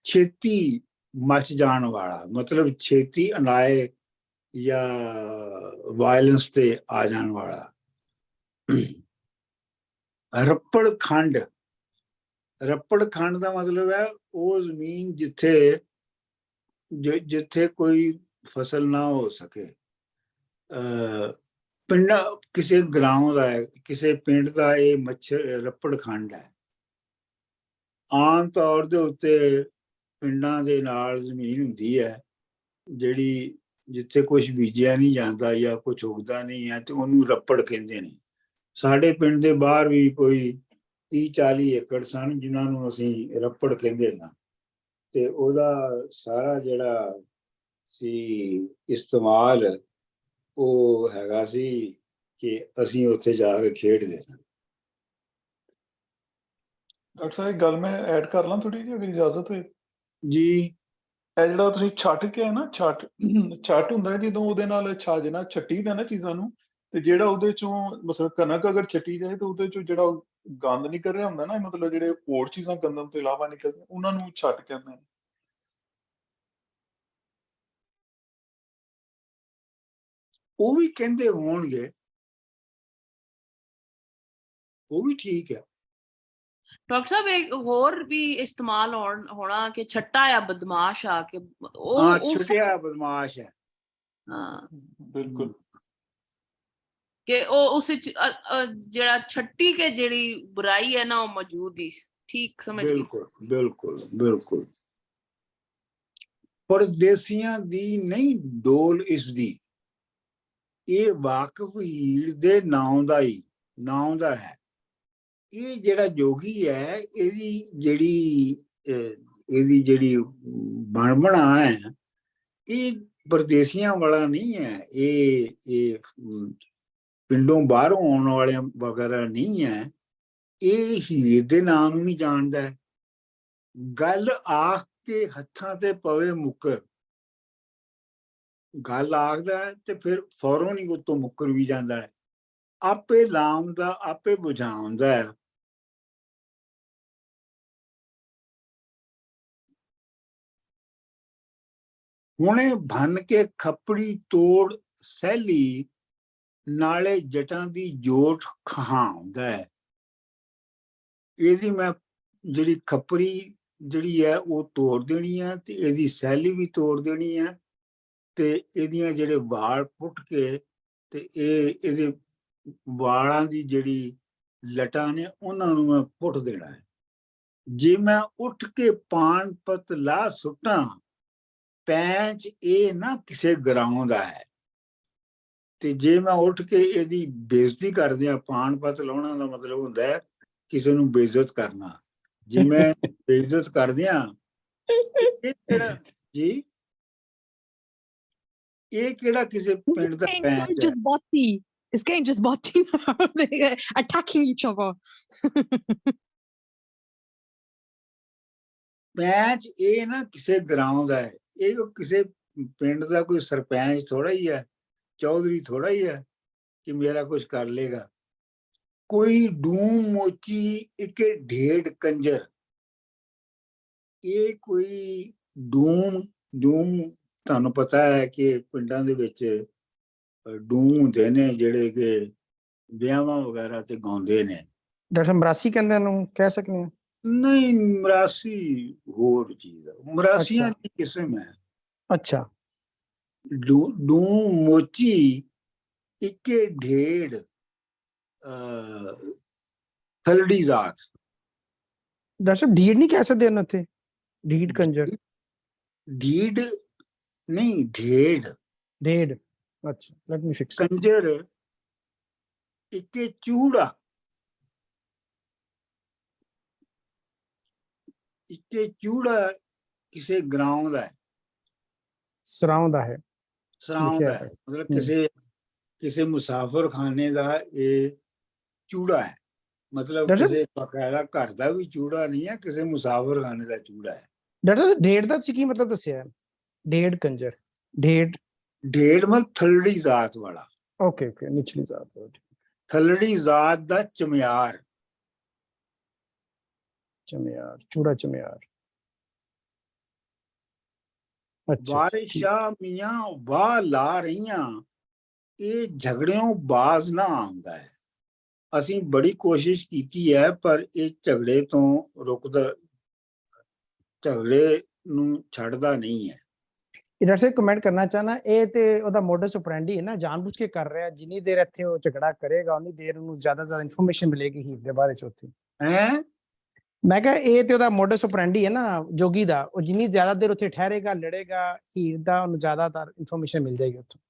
ਛੇਤੀ ਮਚ ਜਾਣ ਵਾਲਾ, ਮਤਲਬ ਛੇਤੀ ਅਨਾਏ ਜਾਂ ਵਾਇਲੈਂਸ ਤੇ ਆ ਜਾਣ ਵਾਲਾ। ਰੱਪੜ ਖੰਡ ਦਾ ਮਤਲਬ ਹੈ ਉਹ ਜ਼ਮੀਨ ਜਿੱਥੇ ਕੋਈ ਫਸਲ ਨਾ ਹੋ ਸਕੇ। ਪਿੰਡ ਕਿਸੇ ਗਰਾਉਂ ਦਾ ਹੈ, ਕਿਸੇ ਪਿੰਡ ਦਾ ਇਹ ਰੱਪੜ ਖੰਡ ਹੈ। ਆਮ ਤੌਰ ਦੇ ਉੱਤੇ ਪਿੰਡਾਂ ਦੇ ਨਾਲ ਜ਼ਮੀਨ ਹੁੰਦੀ ਹੈ ਜਿਹੜੀ ਜਿੱਥੇ ਕੁਝ ਬੀਜਿਆ ਨਹੀਂ ਜਾਂਦਾ ਜਾਂ ਕੁਝ ਉਗਦਾ ਨਹੀਂ ਹੈ, ਤੇ ਉਹਨੂੰ ਰੱਪੜ ਕਹਿੰਦੇ ਨੇ। ਸਾਡੇ ਪਿੰਡ ਦੇ ਬਾਹਰ ਵੀ ਕੋਈ 30-40 ਏਕੜ ਸਨ ਜਿਨ੍ਹਾਂ ਨੂੰ ਅਸੀਂ ਰੱਪੜ ਕਹਿੰਦੇ ਹਾਂ, ਤੇ ਉਹਦਾ ਸਾਰਾ ਜਿਹੜਾ ਸੀ ਇਸਤੇਮਾਲ ਉਹ ਹੈਗਾ ਸੀ ਕਿ ਅਸੀਂ ਉੱਥੇ ਜਾ ਕੇ ਖੇਡਦੇ ਸਾਂ। ਡਾਕਟਰ ਸਾਹਿਬ, ਗੱਲ ਮੈਂ ਐਡ ਕਰ ਲਾਂ ਥੋੜੀ ਜਿਹੀ, ਅਗਰ ਇਜਾਜ਼ਤ ਹੋਏ ਜੀ। ਇਹ ਜਿਹੜਾ ਤੁਸੀਂ ਛੱਟ ਕੇ ਹੈ ਨਾ, ਛੱਟ ਹੁੰਦਾ ਜਦੋਂ ਉਹਦੇ ਨਾਲ ਛਾਜ ਨਾਲ ਛੱਟੀ ਦਾ ਨਾ ਚੀਜ਼ਾਂ ਨੂੰ, ਤੇ ਜਿਹੜਾ ਉਹਦੇ ਚੋਂ ਮਤਲਬ ਕਣਕ ਅਗਰ ਛੱਟੀ ਜਾਏ ਤਾਂ ਉਹਦੇ ਚੋਂ ਜਿਹੜਾ ਗੰਦ ਨਿਕਲ ਰਿਹਾ ਹੁੰਦਾ ਨਾ, ਮਤਲਬ ਜਿਹੜੇ ਹੋਰ ਚੀਜ਼ਾਂ ਗੰਦਮ ਤੋਂ ਇਲਾਵਾ ਨਿਕਲਦੀਆਂ, ਉਹਨਾਂ ਨੂੰ ਛੱਟ ਕਹਿੰਦੇ ਨੇ। ਉਹ ਵੀ ਕਹਿੰਦੇ ਹੋਣਗੇ, ਉਹ ਵੀ ਠੀਕ ਹੈ। ਡਾਕਟਰ ਸਾਹਿਬ, ਇੱਕ ਹੋਰ ਵੀ ਇਸਤੇਮਾਲ ਹੋਣਾ ਕਿ ਛੱਟਾ ਆ ਬਦਮਾਸ਼ ਆ ਕੇ, ਉਹ ਛੁੱਟਿਆ ਬਦਮਾਸ਼ ਹੈ। ਹਾਂ ਬਿਲਕੁਲ, ਕਿ ਉਹ ਉਸ ਵਿੱਚ ਜਿਹੜਾ ਛੱਟੀ ਕੇ ਜਿਹੜੀ ਬੁਰਾਈ ਹੈ ਨਾ ਉਹ ਮੌਜੂਦ ਹੀ, ਠੀਕ ਸਮਝ ਗਈ। ਬਿਲਕੁਲ। ਪਰਦੇਸੀਆਂ ਦੀ ਨਹੀਂ ਡੋਲ ਇਸ ਦੀ, ਇਹ ਵਾਕਫ ਹੀਰ ਦੇ ਨਾਂ ਦਾ ਹੈ। ਇਹ ਜਿਹੜਾ ਜੋਗੀ ਹੈ ਇਹਦੀ ਜਿਹੜੀ ਬਣਾ ਹੈ ਇਹ ਪਰਦੇਸੀਆਂ ਵਾਲਾ ਨਹੀਂ ਹੈ, ਇਹ ਪਿੰਡੋਂ ਬਾਹਰੋਂ ਆਉਣ ਵਾਲਿਆਂ ਵਗੈਰਾ ਨਹੀਂ ਹੈ। ਇਹ ਹੀਰ ਦੇ ਨਾਂ ਨੂੰ ਵੀ ਜਾਣਦਾ ਹੈ। ਗੱਲ ਆਖ ਕੇ ਹੱਥਾਂ ਤੇ ਪਵੇ ਮੁੱਕਰ, ਗੱਲ ਆਖਦਾ ਹੈ ਤੇ ਫਿਰ ਫੌਰਨ ਹੀ ਉਤੋਂ ਮੁੱਕਰ ਵੀ ਜਾਂਦਾ ਹੈ। ਆਪੇ ਲਾਉਂਦਾ ਆਪੇ ਬੁਝਾਉਂਦਾ ਹੈ। ਹੁਣੇ ਭੰਨ ਕੇ ਖੱਪੜੀ ਤੋੜ ਸਹਿਲੀ, ਨਾਲੇ ਜਟਾਂ ਦੀ ਜੋਟ ਖਹਾਉਂਦਾ ਹੈ। ਇਹਦੀ ਮੈਂ ਜਿਹੜੀ ਖੱਪੜੀ ਜਿਹੜੀ ਹੈ ਉਹ ਤੋੜ ਦੇਣੀ ਹੈ, ਤੇ ਇਹਦੀ ਸਹਿਲੀ ਵੀ ਤੋੜ ਦੇਣੀ ਹੈ, ਤੇ ਇਹਦੀਆਂ ਜਿਹੜੇ ਵਾਲ ਪੁੱਟ ਕੇ ਤੇ ਇਹਦੇ ਵਾਲਾਂ ਦੀ ਜਿਹੜੀ ਲਟਾਂ ਨੇ ਉਹਨਾਂ ਨੂੰ ਮੈਂ ਪੁੱਟ ਦੇਣਾ ਹੈ। ਜੇ ਮੈਂ ਉੱਠ ਕੇ ਪਾਣਪਤ ਲਾ ਸੁੱਟਾਂ, ਪੈਂਚ ਇਹ ਨਾ ਕਿਸੇ ਗਰਾਉਂ ਦਾ ਹੈ। ਤੇ ਜੇ ਮੈਂ ਉੱਠ ਕੇ ਇਹਦੀ ਬੇਇੱਜ਼ਤੀ ਕਰਦਿਆਂ, ਪਾਣਪਤ ਲਾਉਣਾ ਦਾ ਮਤਲਬ ਹੁੰਦਾ ਹੈ ਕਿਸੇ ਨੂੰ ਬੇਇੱਜ਼ਤ ਕਰਨਾ। ਜੇ ਮੈਂ ਬੇਇੱਜ਼ਤ ਕਰਦਿਆਂ ਜੀ, ਇਹ ਕਿਹੜਾ ਕਿਸੇ ਪਿੰਡ ਦਾ ਪੈਂਚ ਹੈ? It's getting just botty now. They're attacking each other. ਪੈਂਚ ਇਹ ਨਾ ਕਿਸੇ ਗਰਾਉਂ ਦਾ ਹੈ। ਇਹ ਕਿਸੇ ਪਿੰਡ ਦਾ ਕੋਈ ਸਰਪੰਚ ਥੋੜਾ ਹੀ ਹੈ, ਚੌਧਰੀ ਥੋੜਾ ਹੀ ਹੈ ਕਿ ਮੇਰਾ ਕੁਝ ਕਰ ਲੇਗਾ। ਕੋਈ ਡੂਮ ਮੋਚੀ ਇੱਕੇ ਢੇਡ ਕੰਜਰ। ਇਹ ਕੋਈ ਡੂਮ ਤੁਹਾਨੂੰ ਪਤਾ ਹੈ ਕਿ ਪਿੰਡਾਂ ਦੇ ਵਿੱਚ ਡੂਮ ਹੁੰਦੇ ਨੇ ਜਿਹੜੇ ਕਿ ਵਿਆਹਾਂ ਵਗੈਰਾ ਤੇ ਗਾਉਂਦੇ ਨੇ। ਡਾਕਟਰ ਮਰਾਸੀ ਕਹਿੰਦੇ ਨੂੰ ਕਹਿ ਸਕਦੇ ਹਾਂ? ਨਹੀਂ, ਮਰਾਸੀ ਹੋਰ ਚੀਜ਼ ਹੈ, ਮਰਾਸੀਆਂ ਦੀ ਕਿਸਮ ਹੈ। ਅੱਛਾ। ਡੂਮ ਮੋਚੀ ਇੱਕੇ ਢੇਡ ਥਲੜੀ ਜ਼ਾਤ। ਡਾਕਟਰ ਢੀਡ ਨਹੀਂ ਕਹਿ ਸਕਦੇ ਉਹਨਾਂ ਉੱਥੇ? ਢੀਡ ਕੰਜਰ? ਢੀਡ ਨਹੀਂ, ਢੇਡ। ਢੇਡ, ਅੱਛਾ, ਲੈਟ ਮੀ ਫਿਕਸ। ਕੰਜਰ ਇੱਕੇ ਚੂੜਾ, ਇੱਕੇ ਚੂੜਾ ਕਿਸੇ ਗਰਾਉਂ ਦਾ ਹੈ, ਸਰਾਉਂ ਦਾ ਹੈ, ਸਰਾਉਂ ਦਾ ਹੈ। ਮਤਲਬ ਕਿਸੇ ਮੁਸਾਫਰ ਖਾਨੇ ਦਾ ਇਹ ਚੂੜਾ ਹੈ। ਮਤਲਬ ਕਿਸੇ ਬਕਾਇਦਾ ਘਰ ਦਾ ਵੀ ਚੂੜਾ ਨਹੀਂ ਹੈ, ਕਿਸੇ ਮੁਸਾਫਰ ਖਾਨੇ ਦਾ ਚੂੜਾ ਹੈ। ਡਾਕਟਰ ਢੇਡ ਦਾ ਤੁਸੀਂ ਕੀ ਮਤਲਬ ਦੱਸਿਆ? ਢੇਡ ਕੰਜਰ, ਢੇਡ ਮਤਲਬ ਥਲੜੀ ਜ਼ਾਤ ਵਾਲਾ। ਓਕੇ, ਨਿਚਲੀ ਜ਼ਾਤ, ਥਲੜੀ ਜ਼ਾਤ ਦਾ ਚਮਿਆਰ। ਚਮਿਆਰ, ਚੂੜਾ ਚਮਿਆਰ। ਬਾਰਿਸ਼ਾਂ ਮੀਆਂ ਵਾਹ ਲਾ ਰਹੀਆਂ, ਇਹ ਝਗੜਿਓਂ ਬਾਜ਼ ਨਾ ਆਉਂਦਾ ਹੈ। ਅਸੀਂ ਬੜੀ ਕੋਸ਼ਿਸ਼ ਕੀਤੀ ਹੈ ਪਰ ਇਹ ਝਗੜੇ ਤੋਂ ਰੁਕਦਾ, ਝਗੜੇ ਨੂੰ ਛੱਡਦਾ ਨਹੀਂ ਹੈ। ਡਾਕਟਰ ਸਾਹਿਬ ਕਮੈਂਟ ਕਰਨਾ ਚਾਹਨਾ, ਇਹ ਤੇ ਉਹਦਾ ਮੋਡਸ ਆਪਰੈਂਡੀ ਹੈ ਨਾ, ਜਾਣਬੁੱਝ ਕੇ ਕਰ ਰਿਹਾ। ਜਿੰਨੀ ਦੇਰ ਇੱਥੇ ਉਹ ਝਗੜਾ ਕਰੇਗਾ ਉਨੀ ਦੇਰ ਉਹਨੂੰ ਜ਼ਿਆਦਾ ਇਨਫੋਰਮੇਸ਼ਨ ਮਿਲੇਗੀ ਹੀਰ ਦੇ ਬਾਰੇ ਚ ਉੱਥੇ। ਮੈਂ ਕਿਹਾ ਇਹ ਤੇ ਉਹਦਾ ਮੋਡਸ ਆਪਰੈਂਡੀ ਹੈ ਨਾ ਜੋਗੀ ਦਾ, ਉਹ ਜਿੰਨੀ ਜ਼ਿਆਦਾ ਦੇਰ ਉੱਥੇ ਠਹਿਰੇਗਾ, ਲੜੇਗਾ ਹੀਰ ਦਾ, ਉਹਨੂੰ ਜ਼ਿਆਦਾਤਰ ਇਨਫੋਰਮੇਸ਼ਨ ਮਿਲ ਜਾਏਗੀ ਉੱਥੋਂ।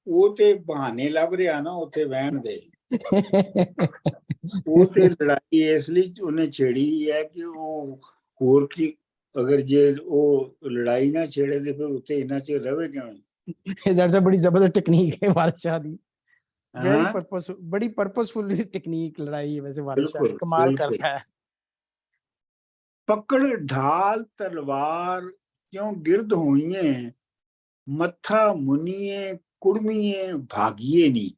ਉਹ ਤੇ ਬਹਾਨੇ ਲੱਭ ਰਿਹਾ ਨਾ ਉੱਥੇ ਬਹਿਣ ਦੇ। ਉਹ ਤੇ ਲੜਾਈ ਇਸ ਲਈ ਉਹਨੇ ਛੇੜੀ ਹੈ ਕਿ ਉਹ ਹੋਰ ਕੀ, ਅਗਰ ਜੇ ਉਹ ਲੜਾਈ ਨਾ ਛੇੜੇ ਤੇ ਫਿਰ ਉੱਥੇ ਇੰਨਾ ਚਿਰ ਰਵੇ ਕਿਵੇਂ? ਦੈਟਸ ਅ ਬੜੀ ਜ਼ਬਰਦਸਤ ਟੈਕਨੀਕ ਹੈ ਵਾਰਸ਼ਾ ਦੀ, ਬੜੀ ਪਰਪਸਫੁਲ ਟੈਕਨੀਕ ਲੜਾਈ ਹੈ ਵੈਸੇ। ਵਾਰਸ਼ਾ ਕਮਾਲ ਕਰਦਾ ਹੈ। ਪਕੜ ਢਾਲ ਤਲਵਾਰ ਕਿਉਂ ਗਿਰਦ ਹੋਈਏ, ਮੱਥਾ ਮੁਨੀਏ ਕੁੜਮੀਏ ਭਾਗੀਏ ਨੀ।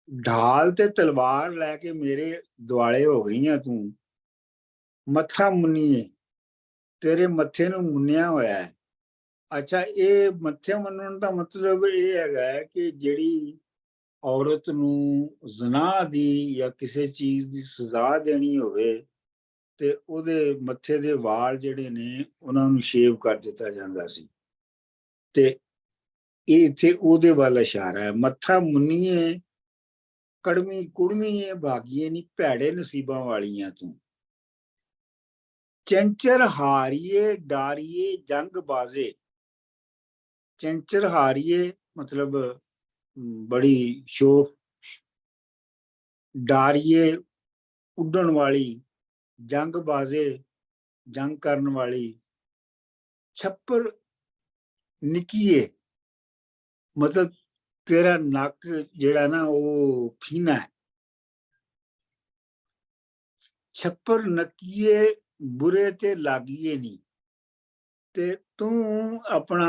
ਢਾਲ ਤੇ ਤਲਵਾਰ ਲੈ ਕੇ ਮੇਰੇ ਦੁਆਲੇ ਹੋ ਗਈਆਂ ਤੂੰ, ਮੱਥਾ ਮੁੰਨੀਏ, ਤੇਰੇ ਮੱਥੇ ਨੂੰ ਮੁੰਨਿਆ ਹੋਇਆ ਹੈ। ਅੱਛਾ, ਇਹ ਮੱਥੇ ਮੁੰਨਣ ਦਾ ਮਤਲਬ ਇਹ ਹੈਗਾ ਕਿ ਜਿਹੜੀ ਔਰਤ ਨੂੰ ਜ਼ਨਾ ਦੀ ਜਾਂ ਕਿਸੇ ਚੀਜ਼ ਦੀ ਸਜ਼ਾ ਦੇਣੀ ਹੋਵੇ ਤੇ ਉਹਦੇ ਮੱਥੇ ਦੇ ਵਾਲ ਜਿਹੜੇ ਨੇ ਉਹਨਾਂ ਨੂੰ ਸ਼ੇਵ ਕਰ ਦਿੱਤਾ ਜਾਂਦਾ ਸੀ। ਤੇ ਇਹ ਇੱਥੇ ਉਹਦੇ ਵੱਲ ਇਸ਼ਾਰਾ ਹੈ। ਮੱਥਾ ਮੁੰਨੀਏ ਕੜਮੀ ਕੁੜਮੀਏ ਭਾਗੀਏ ਨੀ, ਭੈੜੇ ਨਸੀਬਾਂ ਵਾਲੀਆਂ ਤੂੰ। ਚੰਚਰ ਹਾਰੀਏ ਡਾਰੀਏ ਜੰਗ ਬਾਜ਼ੇ। ਚੰਚਰ ਹਾਰੀਏ ਮਤਲਬ ਬੜੀ ਸ਼ੋਖ, ਡਾਰੀਏ ਉੱਡਣ ਵਾਲੀ, ਜੰਗ ਬਾਜ਼ੇ ਜੰਗ ਕਰਨ ਵਾਲੀ, ਛੱਪਰ ਨਿੱਕੀਏ ਮਤਲਬ ਤੇਰਾ ਨੱਕ ਜਿਹੜਾ ਨਾ ਉਹ ਫੀਨਾ ਹੈ। ਛੱਪਰ ਨੱਕੀਏ ਬੁਰੇ ਤੇ ਲਾਗੀਏ ਨਹੀਂ, ਤੇ ਤੂੰ ਆਪਣਾ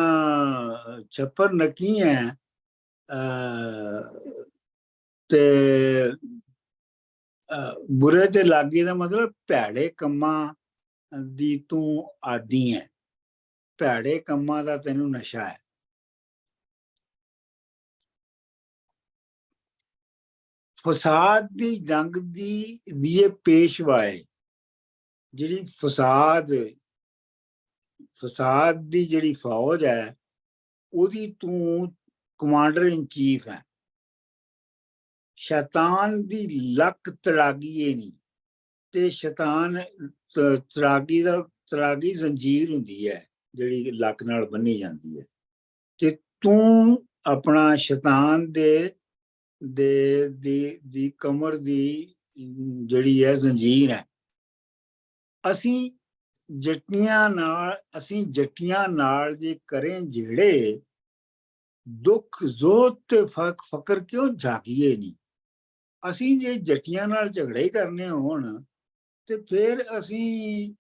ਛੱਪਰ ਨੱਕੀ ਹੈ ਤੇ ਬੁਰੇ ਤੇ ਲਾਗੀ ਦਾ ਮਤਲਬ ਭੈੜੇ ਕੰਮਾਂ ਦੀ ਤੂੰ ਆਦੀ ਹੈ, ਭੈੜੇ ਕੰਮਾਂ ਦਾ ਤੈਨੂੰ ਨਸ਼ਾ ਹੈ। ਫਸਾਦ ਦੀ ਜੰਗ ਦੀ ਇਹ ਪੇਸ਼ਵਾਏ, ਜਿਹੜੀ ਫਸਾਦ ਦੀ ਜਿਹੜੀ ਫੌਜ ਹੈ ਉਹਦੀ ਤੂੰ ਕਮਾਂਡਰ ਇਨ ਚੀਫ ਹੈ। ਸ਼ੈਤਾਨ ਦੀ ਲੱਕ ਤਰਾਗੀ ਨਹੀਂ, ਤੇ ਸ਼ੈਤਾਨ ਤਰਾਗੀ ਜ਼ੰਜੀਰ ਹੁੰਦੀ ਹੈ ਜਿਹੜੀ ਲੱਕ ਨਾਲ ਬੰਨੀ ਜਾਂਦੀ ਹੈ, ਤੇ ਤੂੰ ਆਪਣਾ ਸ਼ੈਤਾਨ ਦੀ ਕਮਰ ਦੀ ਜਿਹੜੀ ਹੈ ਜ਼ੰਜੀਰ ਹੈ। ਅਸੀਂ ਜੱਟੀਆਂ ਨਾਲ ਜੇ ਕਰੇ ਜਿਹੜੇ ਦੁੱਖ ਜ਼ੋਤ ਤੇ ਫਕਰ ਕਿਉਂ ਜਾਗੀਏ ਨਹੀਂ। ਅਸੀਂ ਜੇ ਜੱਟੀਆਂ ਨਾਲ ਝਗੜੇ ਕਰਨੇ ਹੋਣ ਤੇ ਫਿਰ ਅਸੀਂ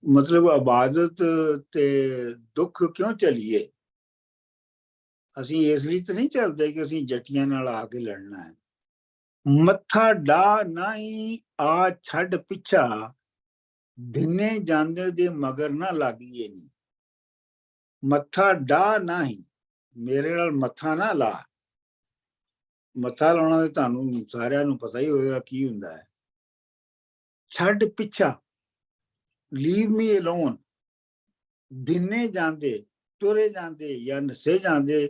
ਮਤਲਬ ਇਬਾਦਤ ਤੇ ਦੁੱਖ ਕਿਉਂ ਚੱਲੀਏ। ਅਸੀਂ ਇਸ ਲਈ ਤਾਂ ਨਹੀਂ ਚੱਲਦੇ ਕਿ ਅਸੀਂ ਜੱਟੀਆਂ ਨਾਲ ਆ ਕੇ ਲੜਨਾ ਹੈ। ਮੱਥਾ ਡਾ ਨਹੀਂ ਆ ਛੱਡ ਪਿੱਛਾ, ਭਿੰਨੇ ਜਾਂਦੇ ਦੇ ਮਗਰ ਨਾ ਲਾਗੀਏ ਨਹੀਂ। ਮੱਥਾ ਡਾ ਨਹੀਂ, ਮੇਰੇ ਨਾਲ ਮੱਥਾ ਨਾ ਲਾ। ਮੱਥਾ ਲਾਉਣਾ ਤੇ ਤੁਹਾਨੂੰ ਸਾਰਿਆਂ ਨੂੰ ਪਤਾ ਹੀ ਹੋਏਗਾ ਕੀ ਹੁੰਦਾ ਹੈ। ਛੱਡ ਪਿੱਛਾ, ਲੀਵ ਮੀ ਅਲੋਨ। ਭਿੰਨੇ ਜਾਂਦੇ, ਤੁਰੇ ਜਾਂਦੇ ਜਾਂ ਨਸੇ ਜਾਂਦੇ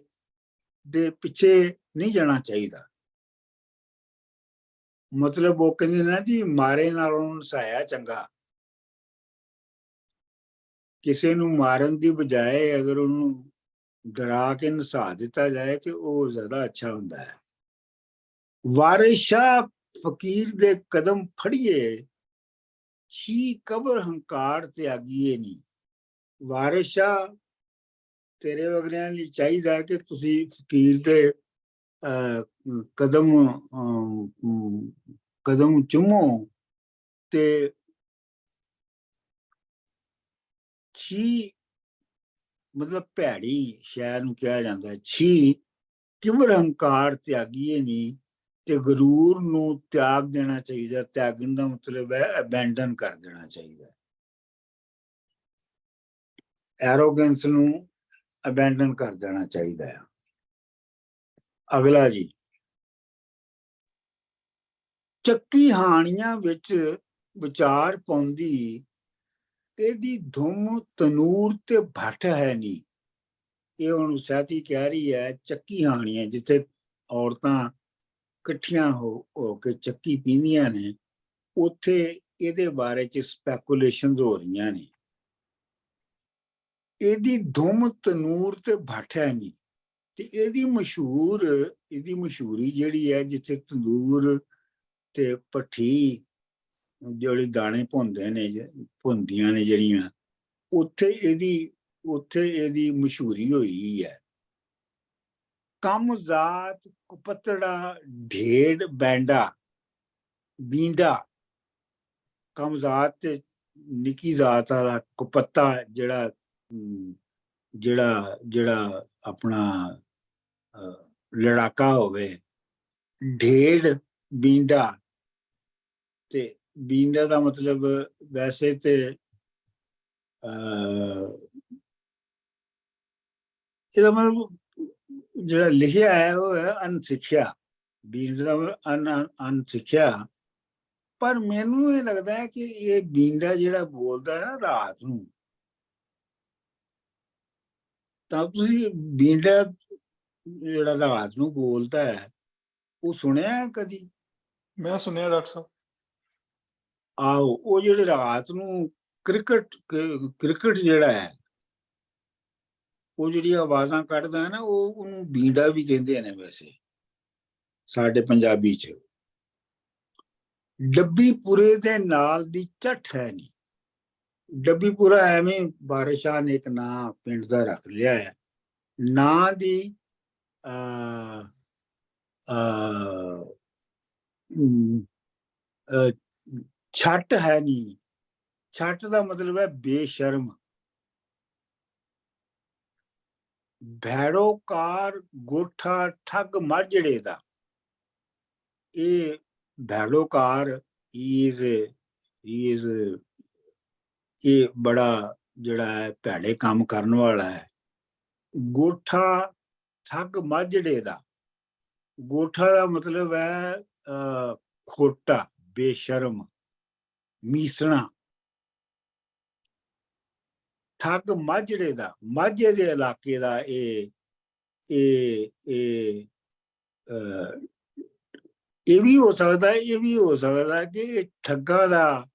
ਦੇ ਪਿੱਛੇ ਨਹੀਂ ਜਾਣਾ ਚਾਹੀਦਾ। ਮਤਲਬ ਉਹ ਕਹਿੰਦੇ ਨਾ ਜੀ, ਮਾਰੇ ਨਾਲੋਂ ਨਸਾਇਆ ਚੰਗਾ। ਕਿਸੇ ਨੂੰ ਮਾਰਨ ਦੀ ਬਜਾਏ ਅਗਰ ਉਹਨੂੰ ਡਰਾ ਕੇ ਨਸਾ ਦਿੱਤਾ ਜਾਏ ਤੇ ਉਹ ਜ਼ਿਆਦਾ ਅੱਛਾ ਹੁੰਦਾ ਹੈ। ਵਾਰਿਸ ਸ਼ਾਹ ਫਕੀਰ ਦੇ ਕਦਮ ਫੜੀਏ, ਛੀ ਕਬਰ ਹੰਕਾਰ ਤੇ ਆਗੀਏ ਨਹੀਂ। ਵਾਰਿਸ ਸ਼ਾਹ, ਤੇਰੇ ਵਗਰਿਆਂ ਲਈ ਚਾਹੀਦਾ ਕਿ ਤੁਸੀਂ ਫਕੀਰ ਦੇ ਕਦਮ ਚੁੰਮੋ ਤੇ ਛੀ ਮਤਲਬ ਭੈੜੀ ਸ਼ੈ ਨੂੰ ਕਿਹਾ ਜਾਂਦਾ ਹੈ। ਛੀ ਕਿਬਰ ਹੰਕਾਰ ਤਿਆਗੀਏ ਨਹੀਂ, ਤੇ ਗਰੂਰ ਨੂੰ ਤਿਆਗ ਦੇਣਾ ਚਾਹੀਦਾ। ਤਿਆਗਣ ਦਾ ਮਤਲਬ ਹੈ ਅਬੈਂਡਨ ਕਰ ਦੇਣਾ ਚਾਹੀਦਾ। ਐਰੋਗੈਂਸ ਨੂੰ ਅਬੈਂਡਨ ਕਰ ਦੇਣਾ ਚਾਹੀਦਾ ਹੈ। ਅਗਲਾ ਜੀ, ਚੱਕੀ ਹਾਣੀਆਂ ਵਿੱਚ ਵਿਚਾਰ ਪਾਉਂਦੀ, ਇਹਦੀ ਧੁੰਮ ਤਨੂਰ ਤੇ ਭੱਠ ਹੈ ਨਹੀਂ। ਇਹ ਹੁਣ ਸਾਥੀ ਕਹਿ ਰਹੀ ਹੈ ਚੱਕੀ ਹਾਣੀਆਂ, ਜਿੱਥੇ ਔਰਤਾਂ ਇਕੱਠੀਆਂ ਹੋ ਕੇ ਚੱਕੀ ਪੀਂਦੀਆਂ ਨੇ, ਉੱਥੇ ਇਹਦੇ ਬਾਰੇ ਚ ਸਪੈਕੂਲੇਸ਼ਨ ਹੋ ਰਹੀਆਂ ਨੇ। ਇਹਦੀ ਧੁੰਮ ਤਨੂਰ ਤੇ ਭੱਠ ਹੈ ਨਹੀਂ, ਤੇ ਇਹਦੀ ਮਸ਼ਹੂਰੀ ਜਿਹੜੀ ਹੈ, ਜਿੱਥੇ ਤੰਦੂਰ ਤੇ ਭੱਠੀ ਜਿਹੜੇ ਦਾਣੇ ਭੁੰਦੀਆਂ ਨੇ ਜਿਹੜੀਆਂ, ਉੱਥੇ ਇਹਦੀ ਮਸ਼ਹੂਰੀ ਹੋਈ ਹੈ। ਕੰਮ ਜ਼ਾਤ ਕੁਪਤੜਾ ਢੇਡ ਬੀਂਡਾ। ਕੰਮ ਜ਼ਾਤ ਤੇ ਨਿੱਕੀ ਜ਼ਾਤ ਵਾਲਾ ਕੁਪੱਤਾ ਜਿਹੜਾ ਆਪਣਾ ਲੜਾਕਾ ਹੋਵੇ। ਢੇਡ ਬੀਂਡਾ, ਤੇ ਬੀਂਡਾ ਦਾ ਮਤਲਬ ਵੈਸੇ ਤੇ ਇਹਦਾ ਮਤਲਬ ਜਿਹੜਾ ਲਿਖਿਆ ਹੈ ਉਹ ਹੈ ਅਨਸਿੱਖਿਆ। ਬੀਂਡਾ ਦਾ ਮਤਲਬ ਅਨਸਿੱਖਿਆ। ਪਰ ਮੈਨੂੰ ਇਹ ਲੱਗਦਾ ਹੈ ਕਿ ਇਹ ਬੀਂਡਾ ਜਿਹੜਾ ਬੋਲਦਾ ਹੈ ਨਾ ਰਾਤ ਨੂੰ, ਤਾਂ ਤੁਸੀਂ ਬੀਂਡਾ ਜਿਹੜਾ ਰਾਤ ਨੂੰ ਬੋਲਦਾ ਹੈ ਉਹ ਸੁਣਿਆ ਕਦੀ? ਮੈਂ ਸੁਣਿਆ ਡਾਕਟਰ ਸਾਹਿਬ। ਆਹੋ, ਉਹ ਜਿਹੜੇ ਰਾਤ ਨੂੰ ਕ੍ਰਿਕਟ ਜਿਹੜਾ ਹੈ, ਉਹ ਜਿਹੜੀਆਂ ਆਵਾਜ਼ਾਂ ਕੱਢਦਾ ਹੈ ਨਾ, ਉਹਨੂੰ ਬੀਂਡਾ ਵੀ ਕਹਿੰਦੇ ਨੇ ਵੈਸੇ ਸਾਡੇ ਪੰਜਾਬੀ ਚ। ਡੱਬੀਪੁਰੇ ਦੇ ਨਾਲ ਦੀ ਝੱਠ ਹੈ ਨਹੀਂ। ਡੱਬੀਪੁਰਾ ਐਵੇਂ ਵਾਰਿਸ ਸ਼ਾਹ ਨੇ ਇੱਕ ਨਾਂ ਪਿੰਡ ਦਾ ਰੱਖ ਲਿਆ ਹੈ। ਨਾਂ ਦੀ ਛੱਟ ਹੈ ਨਹੀਂ। ਛੱਟ ਦਾ ਮਤਲਬ ਹੈ ਬੇਸ਼ਰਮ। ਭੈੜੋਕਾਰ ਗੋਠਾ ਠੱਗ ਮਾਝੜੇ ਦਾ। ਇਹ ਭੈੜੋਕਾਰ ਇਹ ਬੜਾ ਜਿਹੜਾ ਹੈ ਭੈੜੇ ਕੰਮ ਕਰਨ ਵਾਲਾ ਹੈ। ਗੋਠਾ ਠੱਗ ਮਾਝੜੇ ਦਾ। ਗੋਠਾ ਦਾ ਮਤਲਬ ਹੈ ਖੋਟਾ, ਬੇਸ਼ਰਮ, ਮੀਸਣਾ। ਠੱਗ ਮਾਝੜੇ ਦਾ, ਮਾਝੇ ਦੇ ਇਲਾਕੇ ਦਾ ਇਹ ਵੀ ਹੋ ਸਕਦਾ, ਇਹ ਵੀ ਹੋ ਸਕਦਾ ਕਿ ਇਹ ਠੱਗਾਂ ਦਾ,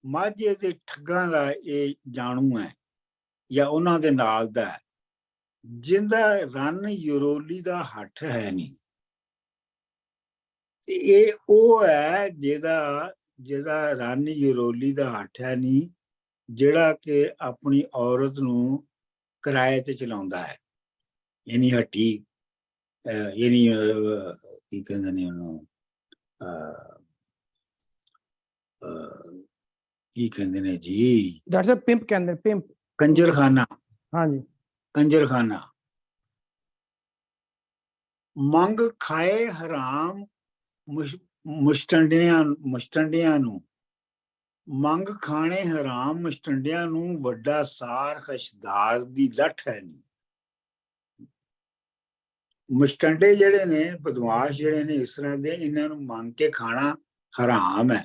ਮਾਝੇ ਦੇ ਠੱਗਾਂ ਦਾ ਇਹ ਜਾਣੂ ਹੈ ਜਾਂ ਉਹਨਾਂ ਦੇ ਨਾਲ ਦਾ ਹੈ, ਜਿੰਦਾ ਰੰਨ ਯਰੋਲੀ ਦਾ ਹੱਠ ਹੈ ਨਹੀਂ। ਇਹ ਉਹ ਹੈ ਜਿਹਦਾ ਰੰਨ ਯਰੋਲੀ ਦਾ ਹੱਠ ਹੈ ਨਹੀਂ, ਜਿਹੜਾ ਕਿ ਆਪਣੀ ਔਰਤ ਨੂੰ ਕਿਰਾਏ ਤੇ ਚਲਾਉਂਦਾ ਹੈ। ਯਾਨੀ ਹੱਟੀ, ਯਾਨੀ ਕੀ ਕਹਿੰਦੇ ਨੇ ਉਹਨੂੰ, ਕੀ ਕਹਿੰਦੇ ਨੇ ਜੀ, ਡਾਕਟਰ ਸਾਹਿਬ ਪਿੰਪ ਕਹਿੰਦੇ, ਪਿੰਪ, ਕੰਜਰਖਾਨਾ। ਹਾਂਜੀ, ਕੰਜਰਖਾਨਾ। ਮੰਗ ਖਾਏ ਹਰਾਮ ਮੁਸ਼ਟੰਡਿਆਂ ਨੂੰ, ਮੰਗ ਖਾਣੇ ਹਰਾਮ ਮੁਸ਼ਟੰਡਿਆਂ ਨੂੰ, ਵੱਡਾ ਸਾਰ ਖਸ਼ਦਾਰ ਦੀ ਲੱਠ ਹੈ ਨਹੀਂ। ਮੁਸ਼ਟੰਡੇ ਜਿਹੜੇ ਨੇ, ਬਦਮਾਸ਼ ਜਿਹੜੇ ਨੇ ਇਸ ਤਰ੍ਹਾਂ ਦੇ, ਇਹਨਾਂ ਨੂੰ ਮੰਗ ਕੇ ਖਾਣਾ ਹਰਾਮ ਹੈ।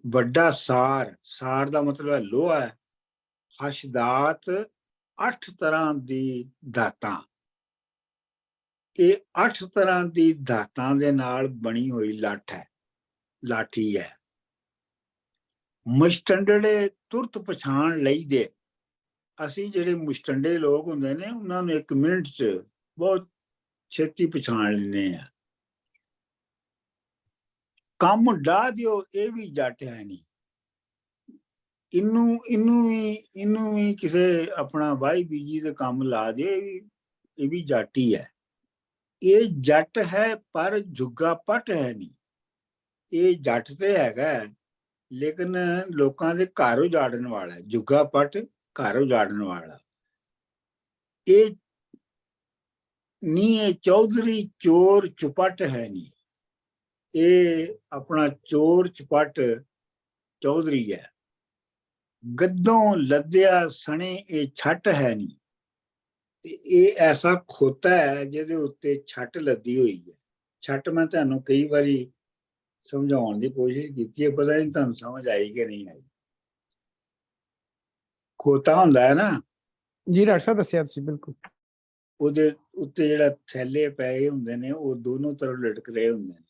ਵੱਡਾ ਸਾਰ, ਸਾਰ ਦਾ ਮਤਲਬ ਹੈ ਲੋਹਾ ਹੈ। ਖਸ਼ਦਾਤ 8 ਤਰ੍ਹਾਂ ਦੀ ਧਾਤਾਂ, ਇਹ 8 ਤਰ੍ਹਾਂ ਦੀ ਧਾਤਾਂ ਦੇ ਨਾਲ ਬਣੀ ਹੋਈ ਲੱਠ ਹੈ, ਲਾਠੀ ਹੈ। ਮੁਸ਼ਟੰਡੇ ਤੁਰਤ ਪਛਾਣ ਲਈਦੇ। ਅਸੀਂ ਜਿਹੜੇ ਮੁਸ਼ਟੰਡੇ ਲੋਕ ਹੁੰਦੇ ਨੇ, ਉਹਨਾਂ ਨੂੰ 1 ਮਿੰਟ 'ਚ ਬਹੁਤ ਛੇਤੀ ਪਛਾਣ ਲੈਂਦੇ ਆ। ਕੰਮ ਡਾਹ ਦਿਓ, ਇਹ ਵੀ ਜੱਟ ਹੈ ਨਹੀਂ। ਇਹਨੂੰ ਵੀ ਕਿਸੇ ਆਪਣਾ ਵਾਈ ਬੀਜੀ ਦੇ ਕੰਮ ਲਾ ਦੇ, ਇਹ ਵੀ ਜੱਟ ਹੀ ਹੈ। ਇਹ ਜੱਟ ਹੈ ਪਰ ਜੁੱਗਾ ਪੱਟ ਹੈ ਨਹੀਂ। ਇਹ ਜੱਟ ਤੇ ਹੈਗਾ, ਲੇਕਿਨ ਲੋਕਾਂ ਦੇ ਘਰ ਉਜਾੜਨ ਵਾਲਾ, ਜੁੱਗਾ ਪੱਟ ਘਰ ਉਜਾੜਨ ਵਾਲਾ। ਇਹ ਨਹੀਂ, ਇਹ ਚੌਧਰੀ ਚੋਰ ਚੁਪੱਟ ਹੈ ਨਹੀਂ। ਇਹ ਆਪਣਾ ਚੋਰ ਚੁਪੱਟ ਚੌਧਰੀ ਹੈ। ਗੱਦੋਂ ਲੱਦਿਆ ਸਣੇ ਇਹ ਛੱਟ ਹੈ ਨਹੀਂ। ਤੇ ਇਹ ਐਸਾ ਖੋਤਾ ਹੈ ਜਿਹਦੇ ਉੱਤੇ ਛੱਟ ਲੱਦੀ ਹੋਈ ਹੈ। ਛੱਟ ਮੈਂ ਤੁਹਾਨੂੰ ਕਈ ਵਾਰੀ ਸਮਝਾਉਣ ਦੀ ਕੋਸ਼ਿਸ਼ ਕੀਤੀ ਹੈ, ਪਤਾ ਨਹੀਂ ਤੁਹਾਨੂੰ ਸਮਝ ਆਈ ਕਿ ਨਹੀਂ ਆਈ। ਖੋਤਾ ਹੁੰਦਾ ਹੈ ਨਾ ਜੀ ਡਾਕਟਰ ਸਾਹਿਬ ਦੱਸਿਆ ਤੁਸੀਂ ਬਿਲਕੁਲ। ਉਹਦੇ ਉੱਤੇ ਜਿਹੜਾ ਥੈਲੇ ਪਏ ਹੁੰਦੇ ਨੇ, ਉਹ ਦੋਨੋਂ ਤਰਫ ਲਟਕ ਰਹੇ ਹੁੰਦੇ ਨੇ।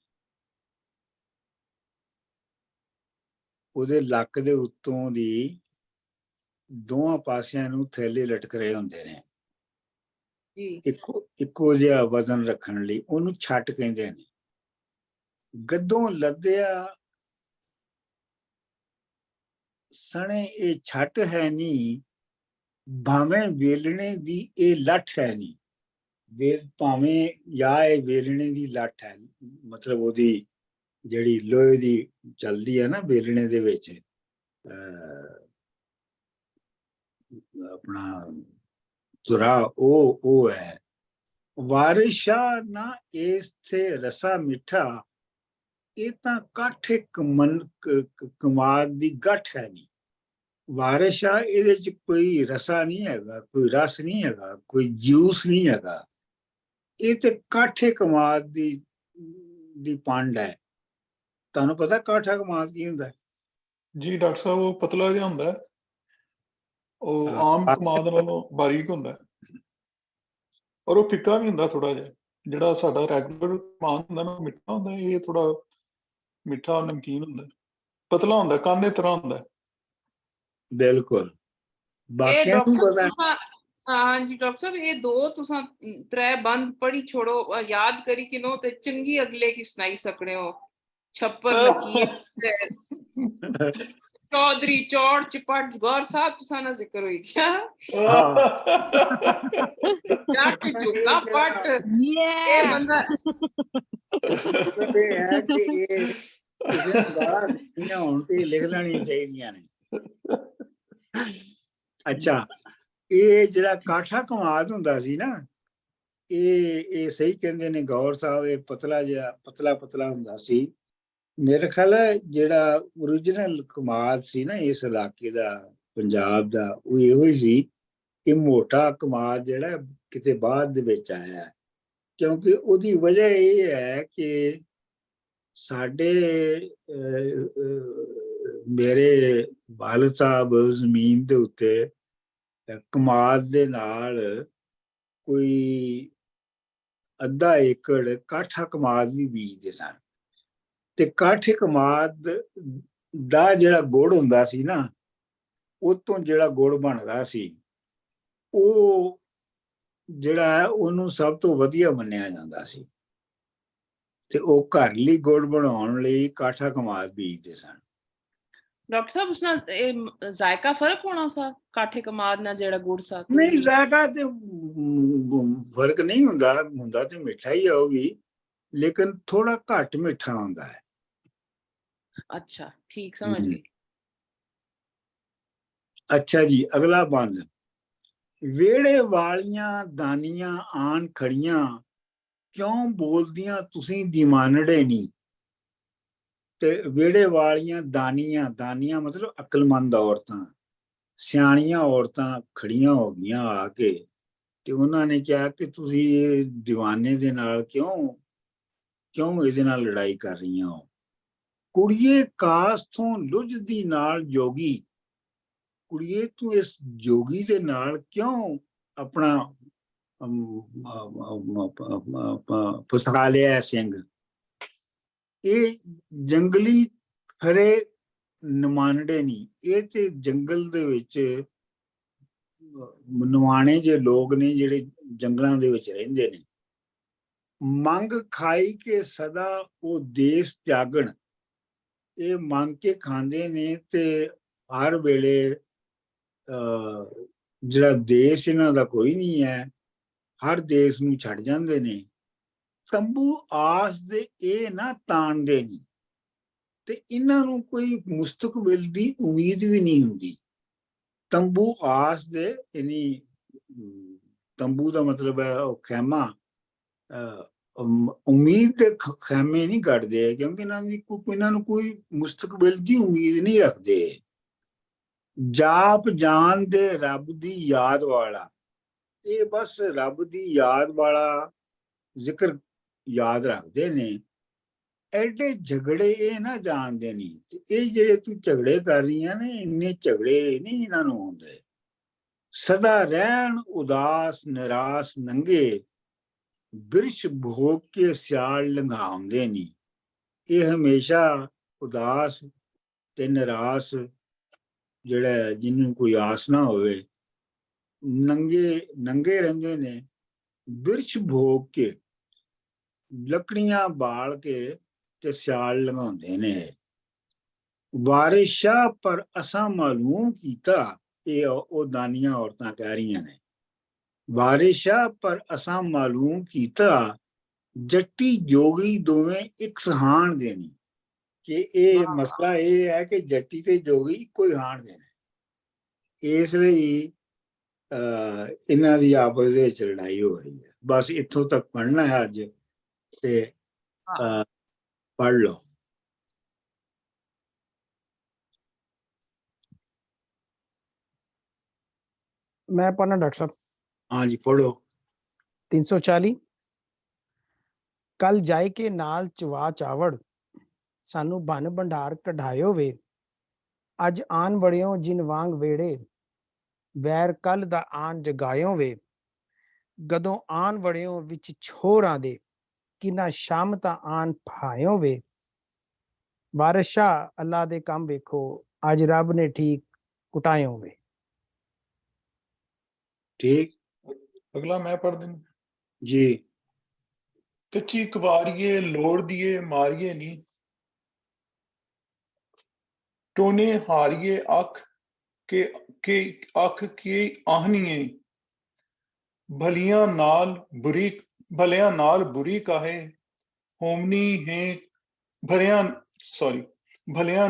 ਉਹਦੇ ਲੱਕ ਦੇ ਉੱਤੋਂ ਦੀ ਦੋਹਾਂ ਪਾਸਿਆਂ ਨੂੰ ਥੈਲੇ ਲਟਕ ਰਹੇ ਹੁੰਦੇ ਨੇ ਜੀ। ਇੱਕੋ ਜਿਹਾ ਵਜ਼ਨ ਰੱਖਣ ਲਈ, ਉਹਨੂੰ ਛੱਟ ਕਹਿੰਦੇ ਨੇ। ਗੱਦੋਂ ਲੱਦਿਆ ਸਣੇ ਇਹ ਛੱਟ ਹੈ ਨਹੀਂ, ਭਾਵੇਂ ਵੇਲਣੇ ਦੀ ਇਹ ਲੱਠ ਹੈ ਨਹੀਂ। ਭਾਵੇਂ ਜਾਂ ਇਹ ਵੇਲਣੇ ਦੀ ਲੱਠ ਹੈ, ਮਤਲਬ ਉਹਦੀ ਜਿਹੜੀ ਲੋਹੇ ਦੀ ਚੱਲਦੀ ਹੈ ਨਾ ਵੇਲਣੇ ਦੇ ਵਿੱਚ, ਆਪਣਾ ਤੁਰਾ, ਉਹ ਹੈ। ਵਾਰਿਸ਼ਾ ਨਾ ਇਸ ਤੇ ਰਸਾ ਮਿੱਠਾ, ਇਹ ਤਾਂ ਕਾਠੇ ਕਮਾਦ ਦੀ ਗੱਠ ਹੈ ਨਹੀਂ। ਵਾਰਿਸ਼ਾ, ਇਹਦੇ ਚ ਕੋਈ ਰਸਾ ਨਹੀਂ ਹੈਗਾ, ਕੋਈ ਰਸ ਨਹੀਂ ਹੈਗਾ, ਕੋਈ ਜੂਸ ਨਹੀਂ ਹੈਗਾ। ਇਹ ਤੇ ਕਾਠੇ ਕਮਾਦ ਦੀ ਪੰਡ ਹੈ। ਤੁਹਾਨੂੰ ਪਤਾ ਕਾਠਾ ਕਮਾਦ ਕੀ ਹੁੰਦਾ? ਜੀ ਡਾਕਟਰ ਸਾਹਿਬ, ਉਹ ਪਤਲਾ ਜਿਹਾ ਹੁੰਦਾ, ਉਹ ਆਮ ਕਮਾਦ ਨਾਲੋਂ ਬਾਰੀਕ ਹੁੰਦਾ, ਔਰ ਉਹ ਫਿੱਕਾ ਵੀ ਹੁੰਦਾ ਥੋੜਾ ਜਿਹਾ। ਜਿਹੜਾ ਸਾਡਾ ਰੈਗੂਲਰ ਕਮਾਦ ਹੁੰਦਾ ਨਾ, ਮਿੱਠਾ ਹੁੰਦਾ, ਇਹ ਥੋੜਾ ਮਿੱਠਾ ਨਮਕੀਨ ਹੁੰਦਾ, ਪਤਲਾ ਹੁੰਦਾ, ਕਾਨੇ ਤਰ੍ਹਾਂ ਹੁੰਦਾ। ਬਿਲਕੁਲ, ਬਾਕੀਆਂ ਨੂੰ ਪਤਾ। ਹਾਂਜੀ ਡਾਕਟਰ ਸਾਹਿਬ, ਇਹ 2 तुसां 3 बंद पढ़ी छोड़ो, याद करी किनो ते चंगी अगले की सुनाई सकने हो। छप्पर लकीर, चौधरी चौड़ चिपट, गौर साहब तुसां ना जिक्र हुई क्या? जट जुगा पट, ये बंदा ਇਹ ਹੈ ਕਿ ਇਹ ਕਿਸੇ ਨੂੰ ਗਾਲਾਂ ਦਿੱਤੀਆਂ ਹੋਣ ਤੇ ਲਿਖ ਲੈਣੀਆਂ ਚਾਹੀਦੀਆਂ ਨੇ। ਅੱਛਾ, ਇਹ ਜਿਹੜਾ ਕਾਠਾ ਕਮਾਦ ਹੁੰਦਾ ਸੀ ਨਾ, ਇਹ ਸਹੀ ਕਹਿੰਦੇ ਨੇ ਗੌਰ ਸਾਹਿਬ, ਇਹ ਪਤਲਾ ਜਿਹਾ ਪਤਲਾ ਹੁੰਦਾ ਸੀ। ਮੇਰੇ ਖਿਆਲ ਹੈ ਜਿਹੜਾ ਓਰੀਜਨਲ ਕਮਾਦ ਸੀ ਨਾ ਇਸ ਇਲਾਕੇ ਦਾ, ਪੰਜਾਬ ਦਾ, ਉਹ ਇਹੋ ਹੀ ਸੀ। ਇਹ ਮੋਟਾ ਕਮਾਦ ਜਿਹੜਾ ਕਿਤੇ ਬਾਅਦ ਦੇ ਵਿੱਚ ਆਇਆ, ਕਿਉਂਕਿ ਉਹਦੀ ਵਜ੍ਹਾ ਇਹ ਹੈ ਕਿ ਸਾਡੇ ਮੇਰੇ ਵਾਲਦ ਸਾਹਿਬ ਜ਼ਮੀਨ ਦੇ ਉੱਤੇ ਕਮਾਦ ਦੇ ਨਾਲ ਕੋਈ ਅੱਧਾ ਏਕੜ ਕਾਠਾ ਕਮਾਦ ਵੀ ਬੀਜਦੇ ਸਨ, ਤੇ ਕਾਠੇ ਕਮਾਦ ਦਾ ਜਿਹੜਾ ਗੁੜ ਹੁੰਦਾ ਸੀ ਨਾ, ਉਹ ਤੋਂ ਜਿਹੜਾ ਗੁੜ ਬਣਦਾ ਸੀ, ਉਹ ਜਿਹੜਾ ਹੈ ਉਹਨੂੰ ਸਭ ਤੋਂ ਵਧੀਆ ਮੰਨਿਆ ਜਾਂਦਾ ਸੀ, ਤੇ ਉਹ ਘਰ ਲਈ ਗੁੜ ਬਣਾਉਣ ਲਈ ਕਾਠਾ ਕਮਾਦ ਬੀਜਦੇ ਸਨ। ਡਾਕਟਰ ਸਾਹਿਬ ਉਸ ਨਾਲ ਇਹ ਜ਼ਾਇਕਾ ਫਰਕ ਹੋਣਾ ਸਾ ਕਾਠੇ ਕਮਾਦ ਨਾਲ ਜਿਹੜਾ ਗੁੜ ਸਾ? ਨਹੀਂ, ਜ਼ਾਇਕਾ ਤੇ ਫਰਕ ਨਹੀਂ ਹੁੰਦਾ, ਹੁੰਦਾ ਤੇ ਮਿੱਠਾ ਹੀ ਆ ਉਹ ਵੀ, ਲੇਕਿਨ ਥੋੜਾ ਘੱਟ ਮਿੱਠਾ ਹੁੰਦਾ ਹੈ। ਅੱਛਾ, ਠੀਕ, ਸਮਝ ਗਈ। ਅੱਛਾ ਜੀ, ਅਗਲਾ ਬੰਦ। ਵਿਹੜੇ ਵਾਲੀਆਂ ਦਾਨੀਆਂ ਆਣ ਖੜੀਆਂ, ਕਿਉਂ ਬੋਲਦੀਆਂ ਤੁਸੀਂ ਦੀਵਾਨੜੇ ਨੀ। ਤੇ ਵਿਹੜੇ ਵਾਲੀਆਂ ਦਾਨੀਆਂ, ਦਾਨੀਆਂ ਮਤਲਬ ਅਕਲਮੰਦ ਔਰਤਾਂ, ਸਿਆਣੀਆਂ ਔਰਤਾਂ ਖੜੀਆਂ ਹੋ ਗਈਆਂ ਆ ਕੇ, ਤੇ ਉਹਨਾਂ ਨੇ ਕਿਹਾ ਕਿ ਤੁਸੀਂ ਇਹ ਦੀਵਾਨੇ ਦੇ ਨਾਲ ਕਿਉਂ ਇਹਦੇ ਨਾਲ ਲੜਾਈ ਕਰ ਰਹੀਆਂ ਹੋ। ਕੁੜੀਏ ਕਾਸ ਤੋਂ ਲੁੱਝਦੀ ਨਾਲ ਜੋਗੀ, ਕੁੜੀਏ ਤੂੰ ਇਸ ਜੋਗੀ ਦੇ ਨਾਲ ਕਿਉਂ ਆਪਣਾ ਫਸਾ ਲਿਆ ਸਿੰਘ। ਇਹ ਜੰਗਲੀ ਖਰੇ ਨਮਾਨੜੇ ਨਹੀਂ, ਇਹ ਤੇ ਜੰਗਲ ਦੇ ਵਿੱਚ ਨਵਾਣੇ ਜੇ ਲੋਕ ਨੇ ਜਿਹੜੇ ਜੰਗਲਾਂ ਦੇ ਵਿੱਚ ਰਹਿੰਦੇ ਨੇ। ਮੰਗ ਖਾਈ ਕੇ ਸਦਾ ਉਹ ਦੇਸ਼ ਤਿਆਗਣ, ਇਹ ਮੰਗ ਕੇ ਖਾਂਦੇ ਨੇ ਤੇ ਹਰ ਵੇਲੇ ਜਿਹੜਾ ਦੇਸ਼ ਇਹਨਾਂ ਦਾ ਕੋਈ ਨਹੀਂ ਹੈ, ਹਰ ਦੇਸ਼ ਨੂੰ ਛੱਡ ਜਾਂਦੇ ਨੇ। ਤੰਬੂ ਆਸ ਦੇ ਇਹ ਨਾ ਤਾਣਦੇ ਨਹੀਂ, ਤੇ ਇਹਨਾਂ ਨੂੰ ਕੋਈ ਮੁਸਤਕਬਲ ਦੀ ਉਮੀਦ ਵੀ ਨਹੀਂ ਹੁੰਦੀ। ਤੰਬੂ ਆਸ ਦੇ ਯਾਨੀ ਤੰਬੂ ਦਾ ਮਤਲਬ ਹੈ ਉਹ ਖੈਮਾ, ਉਮੀਦ ਦੇ ਖੈਮੇ ਨਹੀਂ ਕੱਢਦੇ, ਕਿਉਂਕਿ ਇਹਨਾਂ ਨੂੰ ਕੋਈ ਮੁਸਤਕਬਲ ਦੀ ਉਮੀਦ ਨਹੀਂ ਰੱਖਦੇ। ਜਾਪ ਜਾਣ ਦੇ ਰੱਬ ਦੀ ਯਾਦ ਵਾਲਾ, ਇਹ ਬਸ ਰੱਬ ਦੀ ਯਾਦ ਵਾਲਾ ਜ਼ਿਕਰ ਯਾਦ ਰੱਖਦੇ ਨੇ। ਐਡੇ ਝਗੜੇ ਇਹ ਨਾ ਜਾਣਦੇ ਨਹੀਂ, ਤੇ ਇਹ ਜਿਹੜੇ ਤੂੰ ਝਗੜੇ ਕਰ ਰਹੀਆਂ ਨੇ, ਇੰਨੇ ਝਗੜੇ ਨਹੀਂ ਇਹਨਾਂ ਨੂੰ ਹੁੰਦੇ। ਸਦਾ ਰਹਿਣ ਉਦਾਸ ਨਿਰਾਸ਼ ਨੰਗੇ, ਬਿਰਛ ਭੋਗ ਕੇ ਸਿਆਲ ਲੰਘਾਉਂਦੇ ਨਹੀਂ। ਇਹ ਹਮੇਸ਼ਾ ਉਦਾਸ ਤੇ ਨਿਰਾਸ਼, ਜਿਹੜਾ ਜਿਹਨੂੰ ਕੋਈ ਆਸ ਨਾ ਹੋਵੇ, ਨੰਗੇ ਰਹਿੰਦੇ ਨੇ। ਬਿਰਛ ਭੋਗ ਕੇ, ਲੱਕੜੀਆਂ ਬਾਲ ਕੇ ਤੇ ਸਿਆਲ ਲੰਘਾਉਂਦੇ ਨੇ। ਵਾਰਿਸ਼ਾ ਪਰ ਅਸਾਂ ਮਾਲੂਮ ਕੀਤਾ, ਇਹ ਉਹ ਦਾਨੀਆਂ ਔਰਤਾਂ ਕਹਿ ਰਹੀਆਂ ਨੇ। ਵਾਰਿਸ਼ਾ ਪਰ ਅਸਾਂ ਮਾਲੂਮ ਕੀਤਾ, ਜੱਟੀ ਜੋਗੀ ਦੋਵੇਂ ਇੱਕ ਸਹਾਣ ਦੇ ਨੇ। ਕਿ ਇਹ ਮਸਲਾ ਇਹ ਹੈ ਕਿ ਜੱਟੀ ਤੇ ਜੋਗੀ ਇੱਕੋ ਹੀ ਹਾਣ ਦੇ ਨੇ, ਇਸ ਲਈ ਇਹਨਾਂ ਦੀ ਆਪਸ ਦੇ ਵਿੱਚ ਲੜਾਈ ਹੋ ਰਹੀ ਹੈ। ਬਸ ਇੱਥੋਂ ਤੱਕ ਪੜ੍ਹਨਾ ਹੈ ਅੱਜ, ਤੇ ਪੜ੍ਹ ਲਓ। मैं पढ़ना डॉक्टर साहब? हाँ जी, पढ़ो। 340। कल जाय के नाल चवा चावड़, सानू बन भंडार कढ़ायो वे। अज आन बड़ियों जिन वांग वेड़े, वैर कल दा आन जगायो वे। गदों आन बड़ियों विच छोरां दे, किना शाम ता आन भायो वे। वारिशा अल्लाह दे काम वेखो, अज रब ने ठीक कुटायो वे। ठीक, अगला मैं पढ़ दूं जी। कच्ची कवारिए लोड़ दिए मारिए नी, टोने हारिए अख के आहनिए। भलियां नाल बुरी काहे होमनी है, भलियां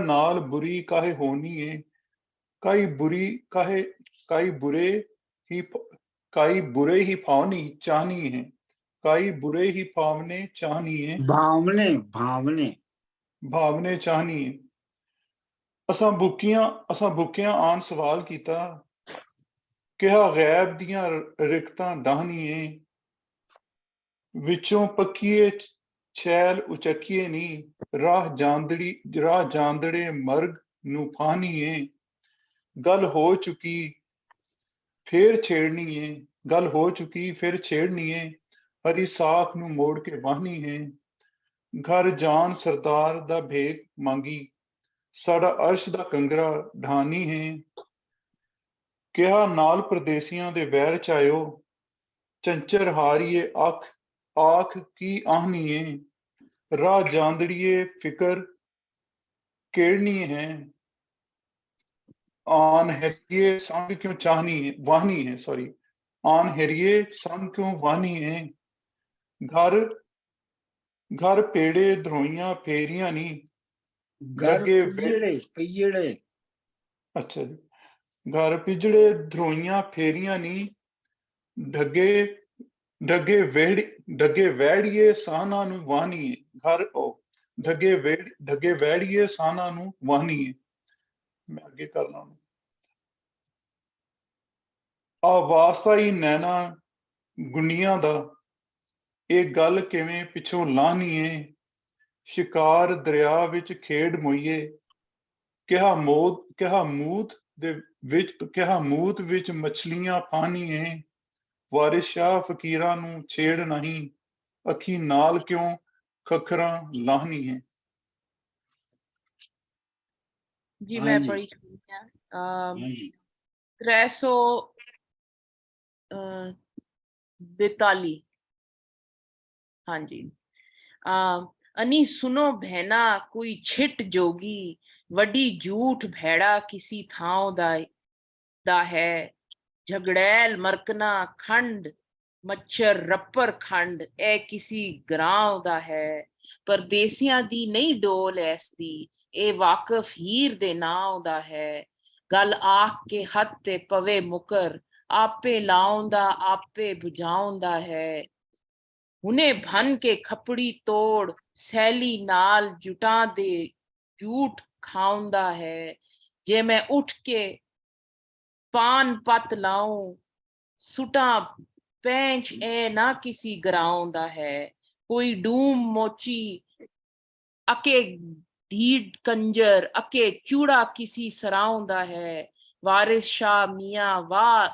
नाल बुरी काहे होनी है। काई बुरे ही फावनी चाहनी है, काई बुरे ही फावने चाहनी है। भावने चाहनी है। असां भुक्कियां आन सवाल कीता, किहा गैब दियां रिक्तां डाहनी है। विचों पक्कीए छैल उचक्कीए नी, राह जांदड़े मर्ग नू फाहनी है। गल हो चुकी फिर छेड़नी है, गल हो चुकी फिर छेड़नी है, हरी साख नू मोड़ के वाहनी है। घर जान सरदार दा भेख मांगी, साड़ा अर्श दा कंगरा ढानी है। ਕਿਹਾ ਨਾਲ ਪ੍ਰਦੇਸੀਆਂ ਦੇ ਵੈਰ ਚਾਇਓ, ਚੰਚਰ ਹਾਰੀਏ ਆਖ ਕੀ ਆਹਨੀਏ। ਰਾਹ ਜਾਂਦੜੀਏ ਫਿਕਰ केड़नी है, आन हरिये संग क्यों चाहनी है वाहनी है, सॉरी आन हरिये संग क्यों वाहनी है। घर घर पेड़े धरोइयां फेरियां नी, घर लगे पिजड़े अच्छा जी, घर पिजड़े धरोइयां फेरियां नी, ढगे ढगे वैड़िए साना नू वाहनी है। घर ढगे वैड़िए साना नू वाहनी है। मैं आगे करना आ वास्ता ही नैना गुनिया दा, ਇਹ ਗੱਲ ਕਿਵੇਂ ਪਿੱਛੋਂ ਲਾਹਨੀ ਏ। ਸ਼ਿਕਾਰ ਦਰਿਆ ਵਿੱਚ ਖੇਡ ਮੋਈਏ, ਕਿਹਾ ਮੂਤ ਵਿੱਚ ਮਛਲੀਆਂ ਪਾਣੀ ਏ। ਵਾਰਿਸ ਸ਼ਾਹ ਫਕੀਰਾਂ ਨੂੰ ਛੇੜ ਨਹੀਂ, ਅੱਖੀ ਨਾਲ ਕਿਉਂ ਖਖਰਾਂ ਲਾਹਨੀ ਹੈ। जी मैं ਹਾਂਜੀ पढ़ी चुकी हूँ। ਹਾਂਜੀ 342 हाँ जी। अनी सुनो बहना कोई छिट जोगी, वड्डी झूठ भैड़ा किसी थां दा है। झगड़ैल मरकना खंड, मच्छर रप्पर खंड, ए किसी ग्रां दा है। परदेसियां दी नहीं डोल ऐसदी, ए वाकफ हीर दे नां दा है। गल आख के हथ ते पवे मुकर, आपे लाउंदा आपे बुझाउंदा है। हुने भन के खपड़ी तोड़, सैली नाल जुटां दे झूठ खाउंदा है। जे मैं उठ के पान पत लाऊं, सुटा पैंच ए ना किसी ग्राउं दा है। कोई डूम मोची अके ढीड कंजर, अके चूड़ा किसी सराउं दा है। वारिस शाह मियां वाह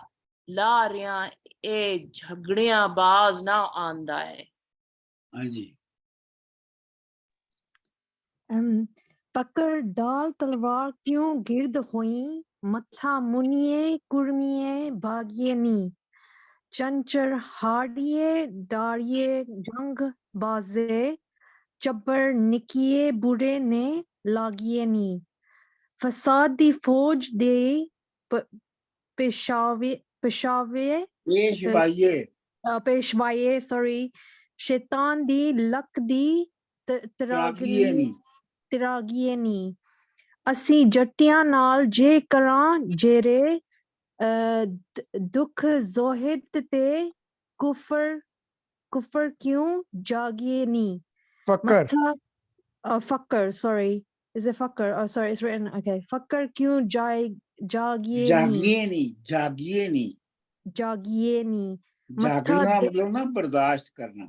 ला रिया, ए झगड़ियां बाज ना आंदा है। ਹਾਂਜੀ पकड़ डाल तलवार क्यों गिर्द हुई, मत्था मुनिए कुर्मिए भागिए नी। चंचर हाड़िए डारिए जंग बाजे, चब्बर निकिए बुरे ने लागिए नी। फसाद दी फौज दे पेशावे पेशवाए सॉरी, शैतान दी लक दी तिरागिए नी। असी जट्टियां नाल जे करां जेरे, दुख जोहिद ते कुफर क्यों जागिए नी। फक्कर sorry, is it fakkar? Oh sorry, it's written okay. Fakkar क्यों जागिए नी जागना मतलब ना बर्दाश्त करना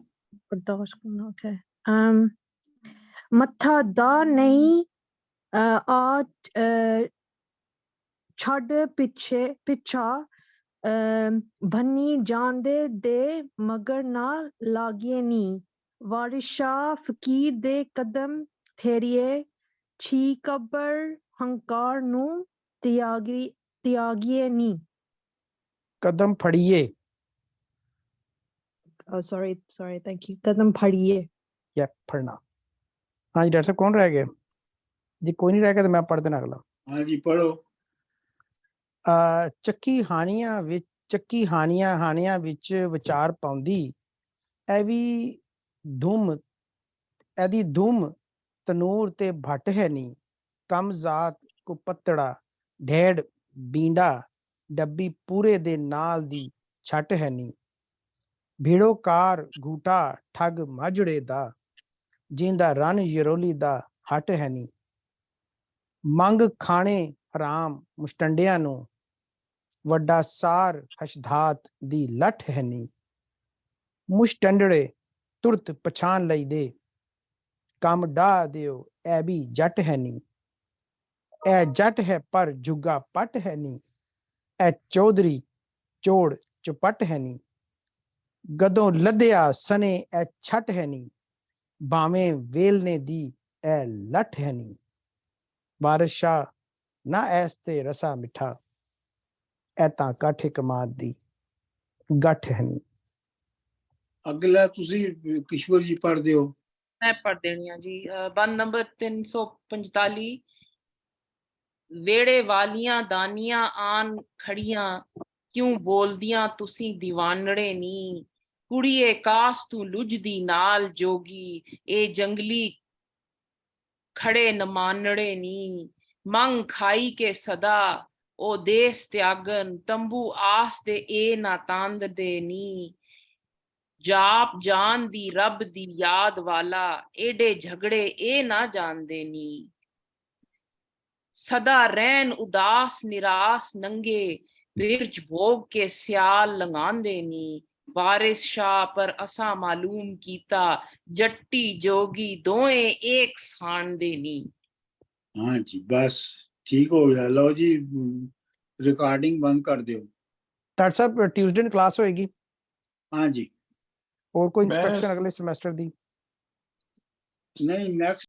okay. मत्था दा नहीं आ छड़ पिछा भन्नी जांदे दे मगर ना लागिए नी। वारिस शाह फकीर दे कदम फेरिए, छी कबर हंकार नू त्यागिए नी। कदम फड़िए sorry thank you, कदम फड़िए या फड़ना। हाँ जी डॉक्टर साहब कौन रह गए जी? कोई नहीं रह गया तो मैं पढ़ देना अगला। हाँ जी पढ़ो। ਚੱਕੀ ਹਾਨੀਆਂ ਵਿੱਚ ਵਿਚਾਰ ਪਾਉਂਦੀ, ਇਹਦੀ ਧੁਮ ਤਨੂਰ ਤੇ ਭੱਟ ਹੈ ਨੀ। ਕਮ ਜ਼ਾਤ ਕੋ ਪਤੜਾ ਢੇੜ ਬੀਂਡਾ, ਡੱਬੀ ਪੂਰੇ ਦੇ ਨਾਲ ਦੀ ਛੱਟ ਹੈ ਨੀ। ਭੀੜੋਕਾਰ ਘੂਟਾ ਠੱਗ ਮਾਝੜੇ ਦਾ, ਜਿੰਦਾ ਰਨ ਯਰੋਲੀ ਦਾ ਹੱਟ ਹੈ ਨੀ। ਮੰਗ ਖਾਣੇ ਹਰਾਮ ਮੁਸ਼ਟੰਡਿਆਂ ਨੂੰ, ਵੱਡਾ ਸਾਰ ਹਸ਼ਧਾਤ ਦੀ ਲੱਠ ਹੈ ਨੀ। ਮੁਸ਼ਟੰਡੜੇ ਤੁਰਤ ਪਛਾਣ ਲਈ ਦੇ, ਕੰਮ ਢਾ ਦਿਓ ਐ ਵੀ ਜੱਟ ਹੈ ਨੀ। ਇਹ ਜੱਟ ਹੈ ਪਰ ਜੁਗਾ ਪੱਟ ਹੈ ਨੀ। ਇਹ ਚੌਧਰੀ ਚੋੜ ਚੁਪਟ ਹੈ ਨੀ ਗਦੋਂ ਲੱਦਿਆ ਸਨੇ ਐ ਛੱਟ ਹੈ ਨੀ ਭਾਵੇਂ ਵੇਲਨੇ ਦੀ ਐ ਲੱਠ ਹੈ ਨੀ ਬਾਰਿਸ਼ਾ ਨਾ ਐਸ ਤੇ ਰਸਾ ਮਿੱਠਾ ਐ ਤਾਂ ਕਾਠੇ ਕਮਾਦ ਦੀ ਗੱਠ ਹੈ ਨੀ ਅਗਲਾ ਤੁਸੀਂ ਕਿਸ਼ਵਰ ਜੀ ਪੜ੍ਹਦੇ ਹੋ। मैं पढ़ देनी है जी। बंद नंबर 345 वेड़े वालियां दानियां आन खड़ियां क्यों बोलदियां तुसी दीवानड़े नी कुड़िए कास तू लुझदी नाल जोगी ए जंगली खड़े नमानड़े नी मंग खाई के सदा ओ देस त्यागन तंबू आस दे ए ना तांद दे नी जाप जान दी रब दी याद वाला एडे झगड़े ए ना जानदे नी सदा रहन उदास निरास नंगे बिरज भोग के स्याल लंगांदे नी वारिस शाह पर असा मालूम कीता जट्टी जोगी दोए एक साण दे नी। हाँ जी बस ठीक हो गया। लो जी रिकॉर्डिंग बंद कर दो। ਡਾਕਟਰ ਸਾਹਿਬ ਟਿਊਜ਼ਡੇ ਨੂੰ ਕਲਾਸ ਹੋਏਗੀ हाँ जी ਹੋਰ ਕੋਈ मैं ਇੰਸਟਰਕਸ਼ਨ ਅਗਲੇ ਸਮੈਸਟਰ ਦੀ नहीं नेक्स्ट